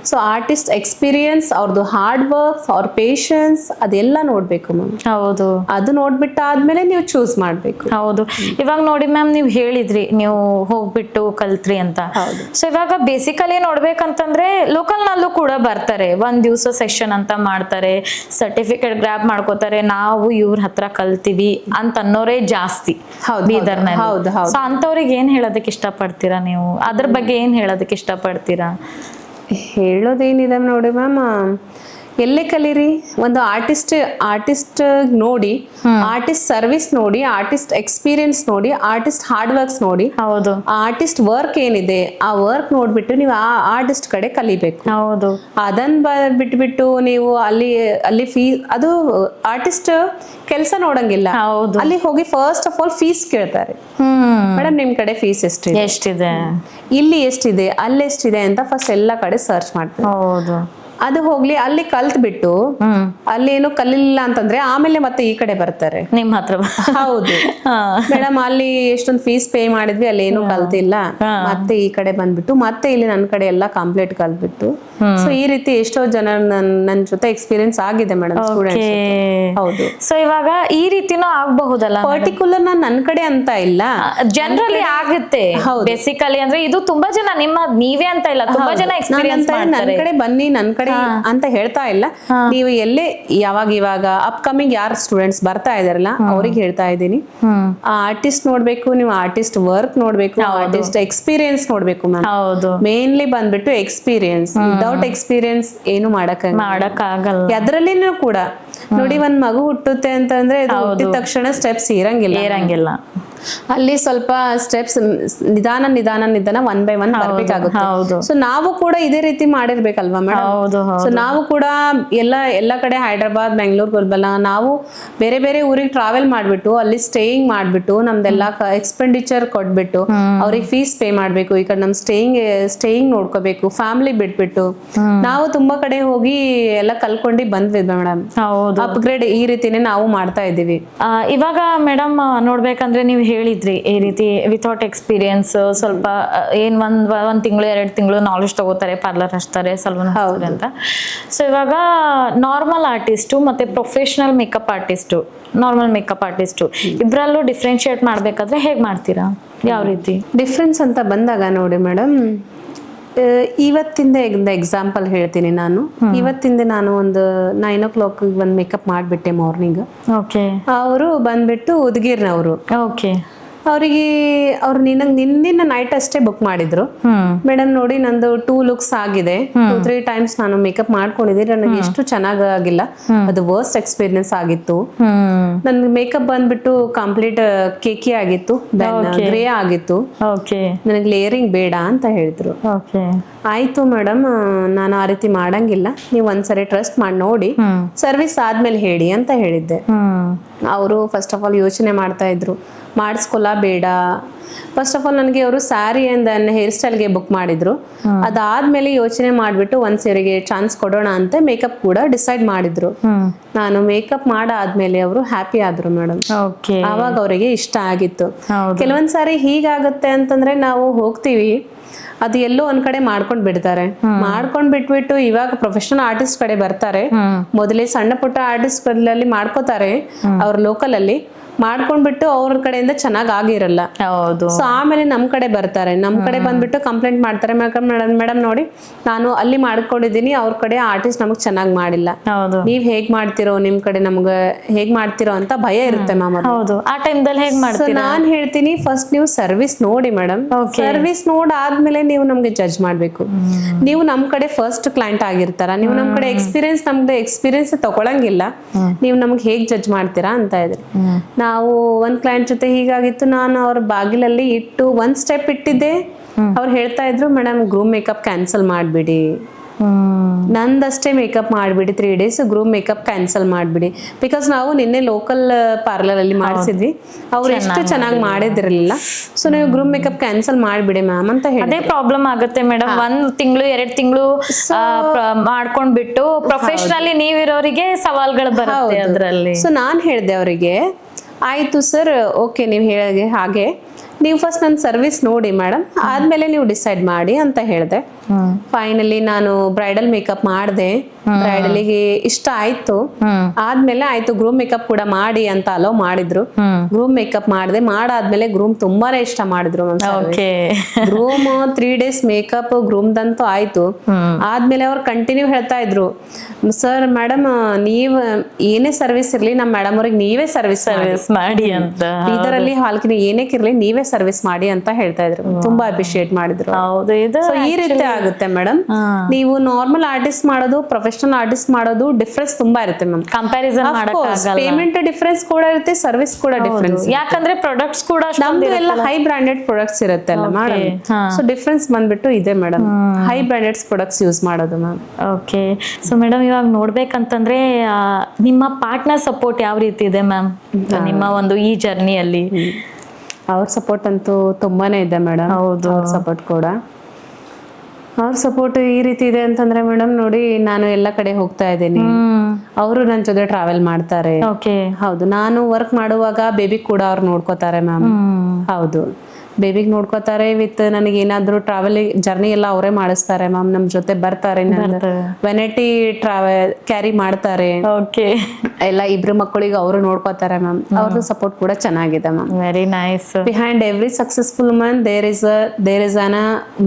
ಸೊ ಆರ್ಟಿಸ್ಟ್ ಎಕ್ಸ್ಪೀರಿಯನ್ಸ್, ಅವ್ರದ್ದು ಹಾರ್ಡ್ ವರ್ಕ್, ಅವ್ರ ಪೇಷನ್ಸ್, ಅದೆಲ್ಲ ನೋಡ್ಬೇಕು ಮ್ಯಾಮ್. ಹೌದು, ಅದು ನೋಡ್ಬಿಟ್ಟು ಆದ್ಮೇಲೆ ನೀವು ಚೂಸ್ ಮಾಡ್ಬೇಕು. ಹೌದು, ಇವಾಗ ನೋಡಿ ಮ್ಯಾಮ್, ನೀವು ಹೇಳಿದ್ರಿ ನೀವು ಹೋಗ್ಬಿಟ್ಟು ಕಲ್ತ್ರಿ ಅಂತ. ಸೊ ಇವಾಗ ಬೇಸಿಕಲಿ ನೋಡ್ಬೇಕಂತಂದ್ರೆ ಲೋಕಲ್ ನಲ್ಲೂ ಕೂಡ ಬರ್ತಾರೆ, 1 ದಿವಸ ಸೆಷನ್ ಅಂತ ಮಾಡ್ತಾರೆ, ಸರ್ಟಿಫಿಕೇಟ್ ಗ್ರಾಬ್ ಮಾಡ್ಕೋತಾರೆ, ನಾವು ಇವ್ರ ಹತ್ರ ಕಲ್ತೀವಿ ಅಂತ ಅನ್ನೋರೇ ಜಾಸ್ತಿ ಬೀದರ್ನಲ್ಲಿ. ಸೊ ಅಂತವ್ರಿಗೆ ಏನ್ ಹೇಳೋದಕ್ಕೆ ಇಷ್ಟಪಡ್ತೀರಾ ನೀವು? ಅದ್ರ ಬಗ್ಗೆ ಏನ್ ಹೇಳೋದಕ್ಕೆ ಇಷ್ಟಪಡ್ತೀರಾ? ಹೇಳೋದೇನಿದೆ ನೋಡಿ ಮ್ಯಾಮ್, ಎಲ್ಲೇ ಕಲೀರಿ, ಒಂದು ಆರ್ಟಿಸ್ಟ್ ನೋಡಿ, ಆರ್ಟಿಸ್ಟ್ ಸರ್ವಿಸ್ ನೋಡಿ, ಆರ್ಟಿಸ್ಟ್ ಎಕ್ಸ್ಪೀರಿಯನ್ಸ್ ನೋಡಿ, ಆರ್ಟಿಸ್ಟ್ ಹಾರ್ಡ್ ವರ್ಕ್ಸ್ ನೋಡಿ. ಹೌದು, ಆರ್ಟಿಸ್ಟ್ ವರ್ಕ್ ಏನಿದೆ ಆ ವರ್ಕ್ ನೋಡ್ಬಿಟ್ಟು ನೀವು ಆ ಆರ್ಟಿಸ್ಟ್ ಕಡೆ ಕಲಿಬೇಕು. ಹೌದು, ಅದನ್ನ ಬಿಟ್ಬಿಟ್ಟು ನೀವು ಅಲ್ಲಿ ಫೀಸ್, ಅದು ಆರ್ಟಿಸ್ಟ್ ಕೆಲಸ ನೋಡಂಗಿಲ್ಲ. ಅಲ್ಲಿ ಹೋಗಿ ಫಸ್ಟ್ ಆಫ್ ಆಲ್ ಫೀಸ್ ಕೇಳ್ತಾರೆ. ಮೇಡಮ್ ನಿಮ್ ಕಡೆ ಫೀಸ್ ಎಷ್ಟಿದೆ, ಇಲ್ಲಿ ಎಷ್ಟಿದೆ, ಅಲ್ಲಿ ಎಷ್ಟಿದೆ ಅಂತ ಫಸ್ಟ್ ಎಲ್ಲ ಕಡೆ ಸರ್ಚ್ ಮಾಡ್ತಾರೆ. ಹೌದು, ಅದು ಹೋಗ್ಲಿ, ಅಲ್ಲಿ ಕಲ್ತ್ ಬಿಟ್ಟು ಅಲ್ಲಿ ಏನು ಕಲಿಲ್ಲ ಅಂತಂದ್ರೆ ಆಮೇಲೆ ಮತ್ತೆ ಈ ಕಡೆ ಬರ್ತಾರೆ ನಿಮ್ ಹತ್ರ. ಹೌದು ಮೇಡಮ್, ಅಲ್ಲಿ ಎಷ್ಟೊಂದು ಫೀಸ್ ಪೇ ಮಾಡಿದ್ವಿ, ಅಲ್ಲಿ ಏನು ಕಲ್ತಿಲ್ಲ, ಮತ್ತೆ ಈ ಕಡೆ ಬಂದ್ಬಿಟ್ಟು ಮತ್ತೆ ಇಲ್ಲಿ ನನ್ನ ಕಡೆ ಎಲ್ಲ ಕಂಪ್ಲೀಟ್ ಕಲ್ತ್ಬಿಟ್ಟು. ಸೊ ಈ ರೀತಿ ಎಷ್ಟೋ ಜನ ನನ್ನ ಜೊತೆ ಎಕ್ಸ್ಪೀರಿಯನ್ಸ್ ಆಗಿದೆ ಮೇಡಮ್, ಸ್ಟೂಡೆಂಟ್ಸ್. ಹೌದು. ಸೊ ಇವಾಗ ಈ ರೀತಿನೂ ಆಗಬಹುದಲ್ಲ, ಪರ್ಟಿಕ್ಯುಲರ್ ನನ್ನ ಕಡೆ ಅಂತ ಇಲ್ಲ, ಜನರಲಿ ಆಗುತ್ತೆ. ಬೇಸಿಕಲಿ ಅಂದ್ರೆ ಇದು ತುಂಬಾ ಜನ, ನೀವೇ ಅಂತ ಇಲ್ಲ, ತುಂಬಾ ಜನ ಎಕ್ಸ್ಪೀರಿಯನ್ಸ್ ನನ್ನ ಕಡೆ ಬನ್ನಿ, ನನ್ನ ಕಡೆ ಅಂತ ಹೇಳ್ತಾ ಇಲ್ಲ. ನೀವು ಎಲ್ಲೇ ಇವಾಗ ಅಪ್ಕಮಿಂಗ್ ಯಾರು ಸ್ಟೂಡೆಂಟ್ಸ್ ಬರ್ತಾ ಇದಾರಲ್ಲ ಅವ್ರಿಗೆ ಹೇಳ್ತಾ ಇದ್ದೀನಿ, ಆರ್ಟಿಸ್ಟ್ ನೋಡ್ಬೇಕು, ನೀವು ಆರ್ಟಿಸ್ಟ್ ವರ್ಕ್ ನೋಡ್ಬೇಕು, ಆರ್ಟಿಸ್ಟ್ ಎಕ್ಸ್ಪೀರಿಯನ್ಸ್ ನೋಡ್ಬೇಕು ಮ್ಯಾಮ್. ಹೌದು, ಮೇನ್ಲಿ ಬಂದ್ಬಿಟ್ಟು ಎಕ್ಸ್ಪೀರಿಯನ್ಸ್. ವಿದೌಟ್ ಎಕ್ಸ್ಪೀರಿಯನ್ಸ್ ಏನು ಮಾಡಕ್ಕಾಗಲ್ಲ. ಅದ್ರಲ್ಲಿನೂ ಕೂಡ ನೋಡಿ, ಒಂದ್ ಮಗು ಹುಟ್ಟುತ್ತೆ ಅಂತಂದ್ರೆ ಹುಟ್ಟಿದ ತಕ್ಷಣ ಸ್ಟೆಪ್ಸ್ ಇರಂಗಿಲ್ಲ. ಅಲ್ಲಿ ಸ್ವಲ್ಪ ಸ್ಟೆಪ್ಸ್ ನಿಧಾನ 1 by 1 ಬರ್ಬೇಕಾಗುತ್ತೆ. ಸೊ ನಾವು ಕೂಡ ಇದೇ ರೀತಿ ಮಾಡಿರ್ಬೇಕಲ್ವಾ ಮೇಡಮ್? ಸೊ ನಾವು ಕೂಡ ಎಲ್ಲ ಕಡೆ ಹೈದ್ರಾಬಾದ್, ಬೆಂಗಳೂರು, ಗುಲ್ಬರ್ಗ, ನಾವು ಬೇರೆ ಬೇರೆ ಊರಿಗೆ ಟ್ರಾವೆಲ್ ಮಾಡ್ಬಿಟ್ಟು ಅಲ್ಲಿ ಸ್ಟೇಯಿಂಗ್ ಮಾಡ್ಬಿಟ್ಟು ನಮ್ದೆಲ್ಲ ಎಕ್ಸ್ಪೆಂಡಿಚರ್ ಕೊಟ್ಬಿಟ್ಟು ಅವ್ರಿಗೆ ಫೀಸ್ ಪೇ ಮಾಡ್ಬೇಕು. ಈ ಕಡೆ ನಮ್ ಸ್ಟೇಯಿಂಗ್ ನೋಡ್ಕೋಬೇಕು, ಫ್ಯಾಮಿಲಿ ಬಿಟ್ಬಿಟ್ಟು ನಾವು ತುಂಬಾ ಕಡೆ ಹೋಗಿ ಎಲ್ಲ ಕಲ್ಕೊಂಡಿ ಬಂದ್ವಿ ಮೇಡಮ್. ಅಪ್ಗ್ರೇಡ್ ಈ ರೀತಿನೇ ನಾವು ಮಾಡ್ತಾ ಇದೀವಿ. ಇವಾಗ ಮೇಡಮ್ ನೋಡ್ಬೇಕಂದ್ರೆ ನೀವು ಹೇಳಿದ್ರಿ ಈ ರೀತಿ ವಿತೌಟ್ ಎಕ್ಸ್ಪೀರಿಯನ್ಸ್ ಸ್ವಲ್ಪ ಒಂದ್ ತಿಂಗಳು 2 ತಿಂಗಳು ನಾಲೆಜ್ ತಗೋತಾರೆ, ಪಾರ್ಲರ್ ಹಚ್ತಾರೆ, ಸಲೂನ್ ಹಚ್ತಾರೆ ಅಂತ. ಸೊ ಇವಾಗ ನಾರ್ಮಲ್ ಆರ್ಟಿಸ್ಟು ಮತ್ತೆ professional makeup artist, normal makeup artist ಇಬ್ರಲ್ಲೂ ಡಿಫ್ರೆನ್ಶಿಯೇಟ್ ಮಾಡ್ಬೇಕಾದ್ರೆ ಹೇಗ್ ಮಾಡ್ತೀರಾ? ಯಾವ ರೀತಿ ಡಿಫ್ರೆನ್ಸ್ ಅಂತ ಬಂದಾಗ ನೋಡಿ ಮೇಡಮ್, ಇವತ್ತಿಂದ ಎಕ್ಸಾಂಪಲ್ ಹೇಳ್ತೀನಿ ನಾನು. ಇವತ್ತಿಂದ ನಾನು ಒಂದು 9 o'clock ಒಂದು ಮೇಕಪ್ ಮಾಡಿಬಿಟ್ಟೆ ಮಾರ್ನಿಂಗ್. ಓಕೆ. ಅವರು ಬಂದ್ಬಿಟ್ಟು ಉದಗೀರ್ನವರು. ಓಕೆ. ಅವರಿಗೆ ಅವ್ರು ನಿನ್ನಿನ ನೈಟ್ ಅಷ್ಟೇ ಬುಕ್ ಮಾಡಿದ್ರು. ಮೇಡಮ್ ನೋಡಿ ನಂದು 2 ಲುಕ್ಸ್ ಆಗಿದೆ, 2-3 ಟೈಮ್ಸ್ ನಾನು ಮೇಕಪ್ ಮಾಡ್ಕೊಂಡಿದ್ದೀನಿ, ನನಗೆ ಎಷ್ಟು ಚೆನ್ನಾಗಿಲ್ಲ, ಅದು ವರ್ಸ್ಟ್ ಎಕ್ಸ್ಪೀರಿಯನ್ಸ್ ಆಗಿತ್ತು. ನನ್ ಮೇಕಪ್ ಬಂದ್ಬಿಟ್ಟು ಕಂಪ್ಲೀಟ್ ಕೇಕಿ ಆಗಿತ್ತು, ಗ್ರೇ ಆಗಿತ್ತು, ನನಗೆ ಲೇಯರಿಂಗ್ ಬೇಡ ಅಂತ ಹೇಳಿದ್ರು. ಆಯ್ತು ಮೇಡಮ್, ನಾನು ಆ ರೀತಿ ಮಾಡಂಗಿಲ್ಲ, ನೀವು ಒಂದ್ಸರಿ ಟ್ರಸ್ಟ್ ಮಾಡಿ ನೋಡಿ, ಸರ್ವಿಸ್ ಆದ್ಮೇಲೆ ಹೇಳಿ ಅಂತ ಹೇಳಿದ್ದೆ. ಅವರು ಫಸ್ಟ್ ಆಫ್ ಆಲ್ ಯೋಚನೆ ಮಾಡ್ತಾ ಇದ್ರು, ಮಾಡಿಸ್ಕೊಲ್ಲ ಬೇಡ. ಫಸ್ಟ್ ಆಫ್ ಆಲ್ ನನಗೆ ಅವರು ಸ್ಯಾರಿ ಅಂಡ್ ಹೇರ್ ಸ್ಟೈಲ್ಗೆ ಬುಕ್ ಮಾಡಿದ್ರು. ಅದಾದ್ಮೇಲೆ ಯೋಚನೆ ಮಾಡ್ಬಿಟ್ಟು ಒಂದ್ಸರಿಗೆ ಚಾನ್ಸ್ ಕೊಡೋಣ ಅಂತ ಮೇಕಪ್ ಕೂಡ ಡಿಸೈಡ್ ಮಾಡಿದ್ರು. ನಾನು ಮೇಕಪ್ ಮಾಡಾದ್ಮೇಲೆ ಅವರು ಹ್ಯಾಪಿ ಆದ್ರು ಮೇಡಮ್. ಆವಾಗ ಅವರಿಗೆ ಇಷ್ಟ ಆಗಿತ್ತು. ಕೆಲವೊಂದ್ ಸಾರಿ ಹೀಗಾಗುತ್ತೆ ಅಂತಂದ್ರೆ ನಾವು ಹೋಗ್ತೀವಿ, ಅದು ಎಲ್ಲೋ ಒಂದ್ ಕಡೆ ಮಾಡ್ಕೊಂಡ್ ಬಿಡ್ತಾರೆ, ಮಾಡ್ಕೊಂಡ್ ಬಿಟ್ಬಿಟ್ಟು ಇವಾಗ ಪ್ರೊಫೆಷನಲ್ ಆರ್ಟಿಸ್ಟ್ ಕಡೆ ಬರ್ತಾರೆ. ಮೊದಲೇ ಸಣ್ಣ ಪುಟ್ಟ ಆರ್ಟಿಸ್ಟ್ ಗಳಲ್ಲಿ ಮಾಡ್ಕೋತಾರೆ, ಅವ್ರ ಲೋಕಲ್ ಅಲ್ಲಿ ಮಾಡ್ಕೊಂಡ್ಬಿಟ್ಟು ಅವ್ರ ಕಡೆಯಿಂದ ಚೆನ್ನಾಗ್ ಆಗಿರಲ್ಲ. ಸೊ ಆಮೇಲೆ ನಮ್ ಕಡೆ ಬರ್ತಾರೆ, ನಮ್ ಕಡೆ ಬಂದ್ಬಿಟ್ಟು ಕಂಪ್ಲೇಂಟ್ ಮಾಡ್ತಾರೆ, ಮೇಡಮ್ ನೋಡಿ ನಾನು ಅಲ್ಲಿ ಮಾಡ್ಕೊಂಡಿದೀನಿ, ಅವ್ರ ಕಡೆ ಆರ್ಟಿಸ್ಟ್ ನಮಗ್ ಚೆನ್ನಾಗ್ ಮಾಡಿಲ್ಲ, ನೀವ್ ಹೇಗ್ ಮಾಡ್ತಿರೋ, ನಿಮ್ ಕಡೆ ನಮ್ಗ ಹೇಗ್ ಮಾಡ್ತಿರೋ ಅಂತ ಭಯ ಇರುತ್ತೆ ಮ್ಯಾಮ್. ಆ ಟೈಮ್ದಲ್ಲಿ ಹೇಗ್ ಮಾಡ್ತೀರಾ? ನಾನ್ ಹೇಳ್ತೀನಿ ಫಸ್ಟ್ ನೀವು ಸರ್ವಿಸ್ ನೋಡಿ ಮೇಡಮ್, ಸರ್ವಿಸ್ ನೋಡಾದ್ಮೇಲೆ ನೀವು ನಮ್ಗೆ ಜಡ್ಜ್ ಮಾಡ್ಬೇಕು. ನೀವು ನಮ್ ಕಡೆ ಫಸ್ಟ್ ಕ್ಲೈಂಟ್ ಆಗಿರ್ತಾರ, ನೀವು ನಮ್ ಕಡೆ ನಮ್ದು ಎಕ್ಸ್ಪೀರಿಯನ್ಸ್ ತಗೊಳಂಗಿಲ್ಲ, ನೀವು ನಮ್ಗೆ ಹೇಗ್ ಜಡ್ಜ್ ಮಾಡ್ತೀರಾ ಅಂತ ಇದ್ರಿ. ನಾವು ಒಂದ್ ಕ್ಲೈಂಟ್ ಜೊತೆ ಹೀಗಾಗಿತ್ತು, ನಾನು ಅವ್ರ ಬಾಗಿಲಲ್ಲಿ ಇಟ್ಟು ಒಂದ್ ಸ್ಟೆಪ್ ಇಟ್ಟಿದ್ದೆ, ಅವ್ರು ಹೇಳ್ತಾ ಇದ್ರು ಮೇಡಮ್ ಗ್ರೂಮ್ ಮೇಕಪ್ ಕ್ಯಾನ್ಸಲ್ ಮಾಡ್ಬಿಡಿ, ನಂದಷ್ಟೇ ಮೇಕಪ್ ಮಾಡ್ಬಿಡಿ, 3 days ಗ್ರೂಮ್ ಮೇಕಪ್ ಕ್ಯಾನ್ಸಲ್ ಮಾಡ್ಬಿಡಿ. ಬಿಕಾಸ್ ನಾವು ನಿನ್ನೆ ಲೋಕಲ್ ಪಾರ್ಲರ್ ಅಲ್ಲಿ ಮಾಡಿಸಿದ್ವಿ, ಅವ್ರು ಎಷ್ಟು ಚೆನ್ನಾಗಿ ಮಾಡಿದಿರಲಿಲ್ಲ, ಸೊ ನೀವು ಗ್ರೂಮ್ ಮೇಕಪ್ ಕ್ಯಾನ್ಸಲ್ ಮಾಡ್ಬಿಡಿ ಮ್ಯಾಮ್ ಅಂತ ಹೇಳಿ. ಅದೇ ಪ್ರಾಬ್ಲಮ್ ಆಗುತ್ತೆ ಮೇಡಮ್, 1 ತಿಂಗಳು 2 ತಿಂಗಳು ಮಾಡ್ಕೊಂಡ್ಬಿಟ್ಟು ಪ್ರೊಫೆಷನಲಿ ನೀವಿರೋರಿಗೆ ಸವಾಲ್ಗಳು ಬರುತ್ತೆ ಅದ್ರಲ್ಲಿ. ಸೊ ನಾನ್ ಹೇಳ್ದೆ ಅವರಿಗೆ, ಆಯ್ತು ಸರ್, ಓಕೆ ನೀವು ಹೇಳಿಗೆ ಹಾಗೆ, ನೀವು ಫಸ್ಟ್ ನನ್ನ ಸರ್ವಿಸ್ ನೋಡಿ ಮೇಡಮ್, ಆದ್ಮೇಲೆ ನೀವು ಡಿಸೈಡ್ ಮಾಡಿ ಅಂತ ಹೇಳಿದೆ. ಫೈನಲಿ ನಾನು ಬ್ರೈಡಲ್ ಮೇಕಪ್ ಮಾಡಿದೆ, ಬ್ರೈಡಲಿಗೆ ಇಷ್ಟ ಆಯ್ತು. ಆದ್ಮೇಲೆ ಆಯ್ತು ಗ್ರೂಮ್ ಮೇಕಪ್ ಕೂಡ ಮಾಡಿ ಅಂತ ಅಲೋ ಮಾಡಿದ್ರು. ಗ್ರೂಮ್ ಮೇಕಪ್ ಮಾಡಿದೆ, ಮಾಡಾದ್ಮೇಲೆ ಗ್ರೂಮ್ ತುಂಬಾನೇ ಇಷ್ಟ ಮಾಡಿದ್ರು. ಗ್ರೂಮ್ 3 days ಮೇಕಪ್ ಗ್ರೂಮ್ದಂತೂ ಆಯ್ತು. ಆದ್ಮೇಲೆ ಅವ್ರು ಕಂಟಿನ್ಯೂ ಹೇಳ್ತಾ ಇದ್ರು, ಸರ್ ಮೇಡಮ್ ನೀವ್ ಏನೇ ಸರ್ವಿಸ್ ಇರ್ಲಿ ನಮ್ಮ ಮೇಡಮ್ ಅವ್ರಿಗೆ ನೀವೇ ಸರ್ವಿಸ್ ಮಾಡಿ ಅಂತ, ಇದರಲ್ಲಿ ಹಾಲ್ಕಿನ ಏನಕ್ಕಿರ್ಲಿ ನೀವೇ ಸರ್ವಿಸ್ ಮಾಡಿ ಅಂತ ಹೇಳ್ತಾ ಇದ್ರು. ತುಂಬಾ ಅಪ್ರಿಶಿಯೇಟ್ ಮಾಡಿದ್ರು. ಈ ರೀತಿ ಆಗುತ್ತೆ ಮೇಡಮ್, ನೀವು ನಾರ್ಮಲ್ ಆರ್ಟಿಸ್ಟ್ ಮಾಡೋದು ಪ್ರೊಫೆಷನಲ್ ಆರ್ಟಿಸ್ಟ್ ಮಾಡೋದು ಡಿಫ್ರೆನ್ಸ್ ತುಂಬಾ ಇರುತ್ತೆ ಮ್ಯಾಮ್. ಕಂಪ್ಯಾರಿಸನ್ ಮಾಡಕ್ಕಾಗಲ್ಲ, ಪೇಮೆಂಟ್ ಡಿಫ್ರೆನ್ಸ್ ಕೂಡ ಇರುತ್ತೆ, ಸರ್ವಿಸ್ ಕೂಡ ಡಿಫ್ರೆನ್ಸ್, ಯಾಕಂದ್ರೆ ಪ್ರಾಡಕ್ಟ್ಸ್ ಕೂಡ ನಮ್ದು ಎಲ್ಲ ಹೈ ಬ್ರಾಂಡೆಡ್ ಪ್ರಾಡಕ್ಟ್ಸ್ ಇರುತ್ತೆ ಅಲ್ಲ ಮೇಡಮ್. ಸೊ ಡಿಫ್ರೆನ್ಸ್ ಬಂದ್ಬಿಟ್ಟು ಇದೆ madam, high branded products use ಮಾಡೋದು ಮ್ಯಾಮ್. ಓಕೆ. ಸೊ ಮೇಡಮ್ ಇವಾಗ ನೋಡ್ಬೇಕಂತಂದ್ರೆ ನಿಮ್ಮ ಪಾರ್ಟ್ನರ್ ಸಪೋರ್ಟ್ ಯಾವ ರೀತಿ ಇದೆ ಮ್ಯಾಮ್ ನಿಮ್ಮ ಒಂದು ಈ ಜರ್ನಿಯಲ್ಲಿ? ಅವ್ರ ಸಪೋರ್ಟ್ ಅಂತೂ ತುಂಬಾನೇ ಇದೆ ಮೇಡಮ್. ಹೌದು, ಸಪೋರ್ಟ್ ಕೂಡ, ಅವ್ರ ಸಪೋರ್ಟ್ ಈ ರೀತಿ ಇದೆ ಅಂತಂದ್ರೆ ಮೇಡಮ್ ನೋಡಿ, ನಾನು ಎಲ್ಲ ಕಡೆ ಹೋಗ್ತಾ ಇದ್ದೀನಿ, ಅವರು ನನ್ನ ಜೊತೆ ಟ್ರಾವೆಲ್ ಮಾಡ್ತಾರೆ. ಹೌದು, ನಾನು ವರ್ಕ್ ಮಾಡುವಾಗ ಬೇಬಿ ಕೂಡ ಅವ್ರು ನೋಡ್ಕೋತಾರೆ ಮ್ಯಾಮ್. ಹೌದು, ಬೇಬಿಗೆ ನೋಡ್ಕೋತಾರೆ, ವಿತ್ ನನಗೆ ಏನಾದ್ರು ಟ್ರಾವೆಲ್ ಜರ್ನಿ ಎಲ್ಲ ಅವರೇ ಮಾಡಿಸ್ತಾರೆ ಮ್ಯಾಮ್, ನಮ್ ಜೊತೆ ಬರ್ತಾರೆ, ವೆನೈಟಿ ಟ್ರಾವೆಲ್ ಕ್ಯಾರಿ ಮಾಡ್ತಾರೆ ಎಲ್ಲ, ಇಬ್ರು ಮಕ್ಕಳಿಗೆ ಅವರು ನೋಡ್ಕೋತಾರೆ ಮ್ಯಾಮ್. ಅವ್ರದ್ದು ಸಪೋರ್ಟ್ ಕೂಡ ಚೆನ್ನಾಗಿದೆ ma'am. Very nice. Behind every successful man there is an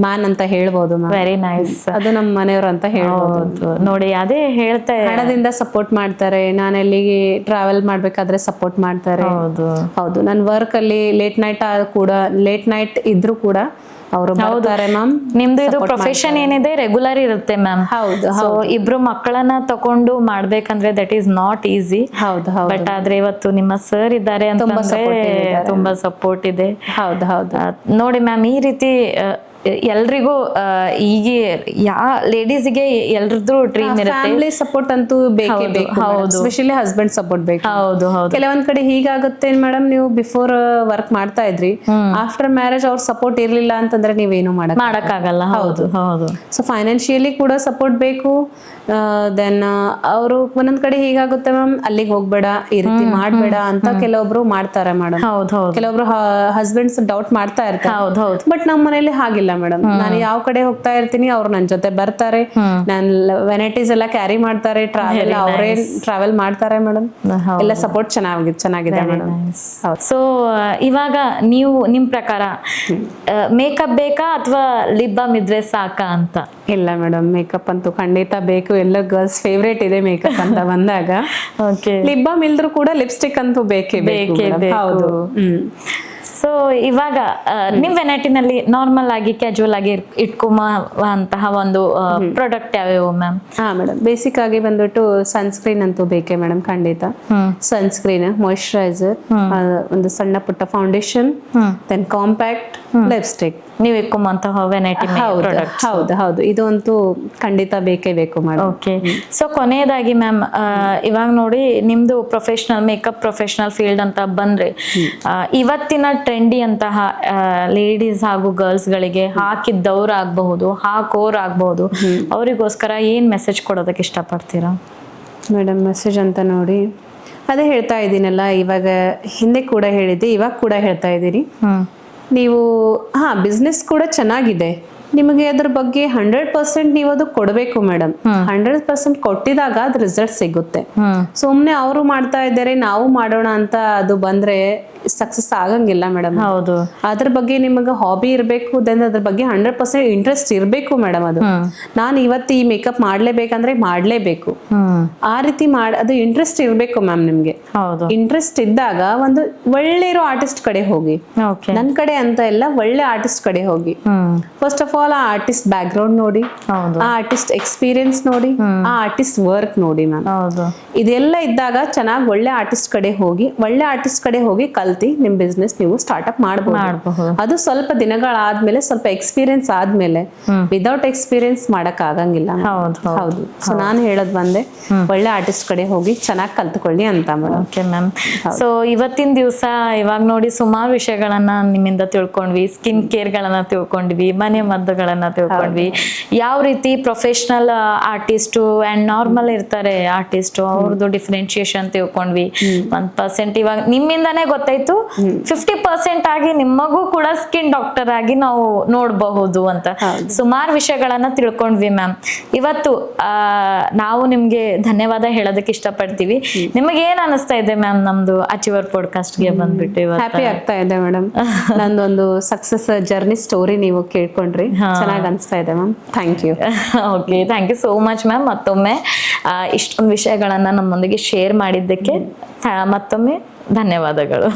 man ಅಂತ ಹೇಳ್ಬೋದು ಮ್ಯಾಮ್. Very nice. ಅದು ನಮ್ಮ ಮನೆಯವರು ಅಂತ ಹೇಳ್ಬೋದು ನೋಡಿ. ಅದೇ ಹೇಳ್ತಾ ಹಣದಿಂದ ಸಪೋರ್ಟ್ ಮಾಡ್ತಾರೆ, ನಾನು ಎಲ್ಲಿಗೆ ಟ್ರಾವೆಲ್ ಮಾಡ್ಬೇಕಾದ್ರೆ ಸಪೋರ್ಟ್ ಮಾಡ್ತಾರೆ. ಹೌದು, ನನ್ನ ವರ್ಕ್ ಅಲ್ಲಿ ಲೇಟ್ ನೈಟ್ ಇದ್ರು ಕೂಡ ಅವರು ಬರ್ತಾರೆ ಮ್ಯಾಮ್. ನಿಮ್ದು ಇದು ಪ್ರೊಫೆಷನ್ ಏನಿದೆ ರೆಗ್ಯುಲರ್ ಇರುತ್ತೆ ಮ್ಯಾಮ್. ಹೌದು, ಸೊ ಇಬ್ರು ಮಕ್ಕಳನ್ನ ತಕೊಂಡು ಮಾಡ್ಬೇಕಂದ್ರೆ ದಟ್ ಈಸ್ ನಾಟ್ ಈಸಿ. ಹೌದು, ಬಟ್ ಆದ್ರೆ ಇವತ್ತು ನಿಮ್ಮ ಸರ್ ಇದ್ದಾರೆ ಅಂತಂದ್ರೆ ತುಂಬಾ ಸಪೋರ್ಟ್ ಇದೆ. ಹೌದು, ನೋಡಿ ಮ್ಯಾಮ್, ಈ ರೀತಿ ಎಲ್ರಿಗೂ ಈಗ ಲೇಡೀಸ್ಗೆ ಎಲ್ರದ್ದು ಡ್ರೀಮ್ ಇರುತ್ತೆ, ಫ್ಯಾಮಿಲಿ ಸಪೋರ್ಟ್ ಅಂತೂ ಬೇಕೇ ಬೇಕು. ಹೌದು, ಸ್ಪೆಷಲಿ ಹಸ್ಬೆಂಡ್ ಸಪೋರ್ಟ್ ಬೇಕು. ಹೌದು. ಕೆಲವೊಂದ್ ಕಡೆ ಹೀಗಾಗುತ್ತೆ ಮೇಡಮ್, ನೀವು ಬಿಫೋರ್ ವರ್ಕ್ ಮಾಡ್ತಾ ಇದ್ರಿ, ಆಫ್ಟರ್ ಮ್ಯಾರೇಜ್ ಅವ್ರ ಸಪೋರ್ಟ್ ಇರ್ಲಿಲ್ಲ ಅಂತಂದ್ರೆ ನೀವೇನು ಮಾಡಕ್ಕಾಗಲ್ಲ. ಹೌದು. ಸೊ ಫೈನಾನ್ಷಿಯಲಿ ಕೂಡ ಸಪೋರ್ಟ್ ಬೇಕು. ದೆನ್ ಅವರು ಒಂದೊಂದ್ ಕಡೆ ಹೀಗಾಗುತ್ತೆ ಮ್ಯಾಮ್, ಅಲ್ಲಿಗೆ ಹೋಗ್ಬೇಡ, ಈ ರೀತಿ ಮಾಡ್ಬೇಡ ಅಂತ ಕೆಲವೊಬ್ರು ಮಾಡ್ತಾರೆ ಮೇಡಮ್. ಕೆಲವೊಬ್ರು ಹಸ್ಬೆಂಡ್ಸ್ ಡೌಟ್ ಮಾಡ್ತಾ ಇರ್ತಾರೆ. ಬಟ್ ನಮ್ಮ ಮನೇಲಿ ಹಾಗಿಲ್ಲ ಮೇಡಮ್, ನಾನು ಯಾವ ಕಡೆ ಹೋಗ್ತಾ ಇರ್ತೀನಿ ಅವ್ರು ನನ್ ಜೊತೆ ಬರ್ತಾರೆ, ನನ್ ವೆನೈಟೀಸ್ ಎಲ್ಲ ಕ್ಯಾರಿ ಮಾಡ್ತಾರೆ, ಟ್ರಾವೆಲ್ ಅವರೇ ಟ್ರಾವೆಲ್ ಮಾಡ್ತಾರೆ ಮೇಡಮ್. ಎಲ್ಲ ಸಪೋರ್ಟ್ ಚೆನ್ನಾಗಿದೆ ಮೇಡಮ್. ಸೊ ಇವಾಗ ನೀವು ನಿಮ್ ಪ್ರಕಾರ ಮೇಕಪ್ ಬೇಕಾ ಅಥವಾ ಲಿಪ್ ಬಾಮ್ ಇದ್ರೆ ಸಾಕಾ ಅಂತ? ಇಲ್ಲ ಮೇಡಮ್, ಮೇಕಪ್ ಅಂತೂ ಖಂಡಿತ ಬೇಕು, ಎಲ್ಲ ಗರ್ಲ್ಸ್ ಫೇವ್ರೇಟ್ ಇದೆ ಮೇಕಪ್ ಅಂತ ಬಂದಾಗ. ಲಿಪ್ ಬಾಮ್ ಇಲ್ದ್ರು ಕೂಡ ಲಿಪ್ಸ್ಟಿಕ್ ಅಂತೂ ಬೇಕೇ ಬೇಕು. ಹೌದು. ಸೊ ಇವಾಗ ನಿಮ್ ವೆನೈಟಿನಲ್ಲಿ ನಾರ್ಮಲ್ ಆಗಿ ಕ್ಯಾಜುವಲ್ ಆಗಿ ಇಟ್ಕೊಂಬಂತಹ ಒಂದು ಪ್ರಾಡಕ್ಟ್ ಯಾವ್ಯಾವು ಮ್ಯಾಮ್? ಹಾ ಮೇಡಮ್, ಬೇಸಿಕ್ ಆಗಿ ಬಂದ್ಬಿಟ್ಟು ಸನ್ಸ್ಕ್ರೀನ್ ಅಂತೂ ಬೇಕೇ ಮೇಡಮ್, ಖಂಡಿತ. ಸನ್ಸ್ಕ್ರೀನ್, ಮಾಯಿಶ್ಚರೈಸರ್, ಒಂದು ಸಣ್ಣ ಪುಟ್ಟ ಫೌಂಡೇಶನ್, ದೆನ್ ಕಾಂಪ್ಯಾಕ್ಟ್, ಲಿಪ್ಸ್ಟಿಕ್. ನೀವು ಇಟ್ಕೊಂಬಂತಹ ವೆನೈಟಿ ಹೌದು ಹೌದು, ಇದು ಅಂತೂ ಖಂಡಿತ ಬೇಕೇ ಬೇಕು ಮೇಡಮ್. ಓಕೆ. ಸೊ ಕೊನೆಯದಾಗಿ ಮ್ಯಾಮ್, ಇವಾಗ ನೋಡಿ ನಿಮ್ದು ಪ್ರೊಫೆಷನಲ್ ಮೇಕಪ್ ಪ್ರೊಫೆಷನಲ್ ಫೀಲ್ಡ್ ಅಂತ ಬಂದ್ರೆ ಇವತ್ತಿನ ಟ್ರೆಂಡಿ ಅಂತಹ ಲೇಡೀಸ್ ಹಾಗೂ ಗರ್ಲ್ಸ್ ಗಳಿಗೆ ಹಾಕಿದ್ದವ್ರು ಆಗಬಹುದು, ಹಾಕೋರ್ ಆಗಬಹುದು, ಅವರಿಗೋಸ್ಕರ ಏನ್ ಮೆಸೇಜ್ ಕೊಡೋದಕ್ಕೆ ಇಷ್ಟಪಡ್ತೀರಾ ಮೇಡಮ್? ಮೆಸೇಜ್ ಅಂತ ನೋಡಿ, ಅದೇ ಹೇಳ್ತಾ ಇದ್ದೀನಲ್ಲ, ಇವಾಗ ಹಿಂದೆ ಕೂಡ ಹೇಳಿದ್ದೆ, ಇವಾಗ ಕೂಡ ಹೇಳ್ತಾ ಇದ್ದೀರಿ. ನೀವು ಬಿಸ್ನೆಸ್ ಕೂಡ ಚೆನ್ನಾಗಿದೆ, ನಿಮಗೆ ಅದ್ರ ಬಗ್ಗೆ 100% ನೀವು ಅದು ಕೊಡಬೇಕು ಮೇಡಮ್. 100% ಕೊಟ್ಟಿದಾಗ ಅದ್ ರಿಸಲ್ಟ್ ಸಿಗುತ್ತೆ. ಸುಮ್ನೆ ಅವರು ಮಾಡ್ತಾ ಇದ್ದಾರೆ ನಾವು ಮಾಡೋಣ ಅಂತ ಅದು ಬಂದ್ರೆ ಸಕ್ಸಸ್ ಆಗಂಗಿಲ್ಲ ಮೇಡಮ್. ಹೌದು. ಅದ್ರ ಬಗ್ಗೆ ನಿಮಗೆ ಹಾಬಿ ಇರಬೇಕು, ದೆನ್ ಅದ್ರ ಬಗ್ಗೆ 100% ಇಂಟ್ರೆಸ್ಟ್ ಇರಬೇಕು ಮೇಡಮ್. ಅದು ನಾನು ಇವತ್ತು ಈ ಮೇಕಪ್ ಮಾಡ್ಲೇಬೇಕಂದ್ರೆ ಮಾಡ್ಲೇಬೇಕು, ಆ ರೀತಿ ಅದು ಇಂಟ್ರೆಸ್ಟ್ ಇರಬೇಕು ಮ್ಯಾಮ್ ನಿಮ್ಗೆ. ಇಂಟ್ರೆಸ್ಟ್ ಇದ್ದಾಗ ಒಂದು ಒಳ್ಳೆ ಇರೋ ಆರ್ಟಿಸ್ಟ್ ಕಡೆ ಹೋಗಿ, ನನ್ ಕಡೆ ಅಂತ ಎಲ್ಲ ಒಳ್ಳೆ ಆರ್ಟಿಸ್ಟ್ ಕಡೆ ಹೋಗಿ. ಫಸ್ಟ್ ಆಫ್ ಆಲ್ ಆ ಆರ್ಟಿಸ್ಟ್ ಬ್ಯಾಕ್ ಗ್ರೌಂಡ್ ನೋಡಿ, ಆ ಆರ್ಟಿಸ್ಟ್ ಎಕ್ಸ್ಪೀರಿಯನ್ಸ್ ನೋಡಿ, ಆ ಆರ್ಟಿಸ್ಟ್ ವರ್ಕ್ ನೋಡಿ ಮ್ಯಾಮ್. ಇದೆಲ್ಲ ಇದ್ದಾಗ ಚೆನ್ನಾಗಿ ಒಳ್ಳೆ ಆರ್ಟಿಸ್ಟ್ ಕಡೆ ಹೋಗಿ, ಒಳ್ಳೆ ಆರ್ಟಿಸ್ಟ್ ಕಡೆ ಹೋಗಿ ಕಲ್ತಿ ನಿಮ್ ಬಿಸ್ನೆಸ್ ನೀವು ಸ್ಟಾರ್ಟ್ಅಪ್ ಮಾಡಬಹುದು. ಅದು ಸ್ವಲ್ಪ ದಿನಗಳಾದ್ಮೇಲೆ, ಸ್ವಲ್ಪ ಎಕ್ಸ್ಪೀರಿಯನ್ಸ್ ಆದ್ಮೇಲೆ, ವಿದೌಟ್ ಎಕ್ಸ್ಪೀರಿಯನ್ಸ್ ಮಾಡಕ್ ಆಗಂಗಿಲ್ಲ. ಹೌದು. ಸೊ ನಾನು ಹೇಳೋದ್ ಬಂದೆ, ಒಳ್ಳೆ ಆರ್ಟಿಸ್ಟ್ ಕಡೆ ಹೋಗಿ ಚೆನ್ನಾಗಿ ಕಲ್ತ್ಕೊಳ್ಳಿ ಅಂತ ಮೇಡಮ್. Okay ma'am. ಸೊ ಇವತ್ತಿನ ದಿವಸ ಇವಾಗ ನೋಡಿ ಸುಮಾರು ವಿಷಯಗಳನ್ನ ನಿಮ್ಮಿಂದ ತಿಳ್ಕೊಂಡ್ವಿ, ಸ್ಕಿನ್ ಕೇರ್ ಗಳನ್ನ ತಿಳ್ಕೊಂಡ್ವಿ, ಮನೆ ಮದ್ದುಗಳನ್ನ ತಿಳ್ಕೊಂಡ್ವಿ, ಯಾವ ರೀತಿ ಪ್ರೊಫೆಷನಲ್ ಆರ್ಟಿಸ್ಟ್ ಅಂಡ್ ನಾರ್ಮಲ್ ಇರ್ತಾರೆ ಆರ್ಟಿಸ್ಟ್, ಅವ್ರದ್ದು ಡಿಫ್ರೆನ್ಶಿಯೇಷನ್ ತಿಳ್ಕೊಂಡ್ವಿ. 1% ಇವಾಗ ನಿಮ್ಮಿಂದಾನೇ ಗೊತ್ತಾಯ್ತು 50% ಆಗಿ ನಿಮಗೂ ಕೂಡ ಸ್ಕಿನ್ ಡಾಕ್ಟರ್ ಆಗಿ ನಾವು ನೋಡಬಹುದು ಅಂತ ಸುಮಾರು ವಿಷಯಗಳನ್ನ ತಿಳ್ಕೊಂಡ್ವಿ ಮ್ಯಾಮ್. ಇವತ್ತು ನಾವು ನಿಮ್ಗೆ ಧನ್ಯವಾದ ಹೇಳೋದಕ್ಕೆ ಇಷ್ಟಪಡ್ತೀವಿ. ನಿಮಗೆ ಏನ್ ಅನಿಸ್ತಾ ಇದೆ ಮ್ಯಾಮ್ ನಮ್ದು ಅಚೀವರ್ ಪಾಡ್ಕಾಸ್ಟ್ಗೆ ಬಂದ್ಬಿಟ್ಟು? ಹ್ಯಾಪಿ ಆಗ್ತಾ ಇದೆ ಮೇಡಮ್. ನಂದೊಂದು ಸಕ್ಸಸ್ ಜರ್ನಿ ಸ್ಟೋರಿ ನೀವು ಕೇಳ್ಕೊಂಡ್ರಿ, ಚೆನ್ನಾಗಿ ಅನಿಸ್ತಾ ಇದೆ ma'am. Thank you. Okay, thank you so much ma'am. ಮತ್ತೊಮ್ಮೆ ಇಷ್ಟೊಂದು ವಿಷಯಗಳನ್ನ ನಮ್ಮೊಂದಿಗೆ ಶೇರ್ ಮಾಡಿದ್ದಕ್ಕೆ ಮತ್ತೊಮ್ಮೆ ಧನ್ಯವಾದಗಳು.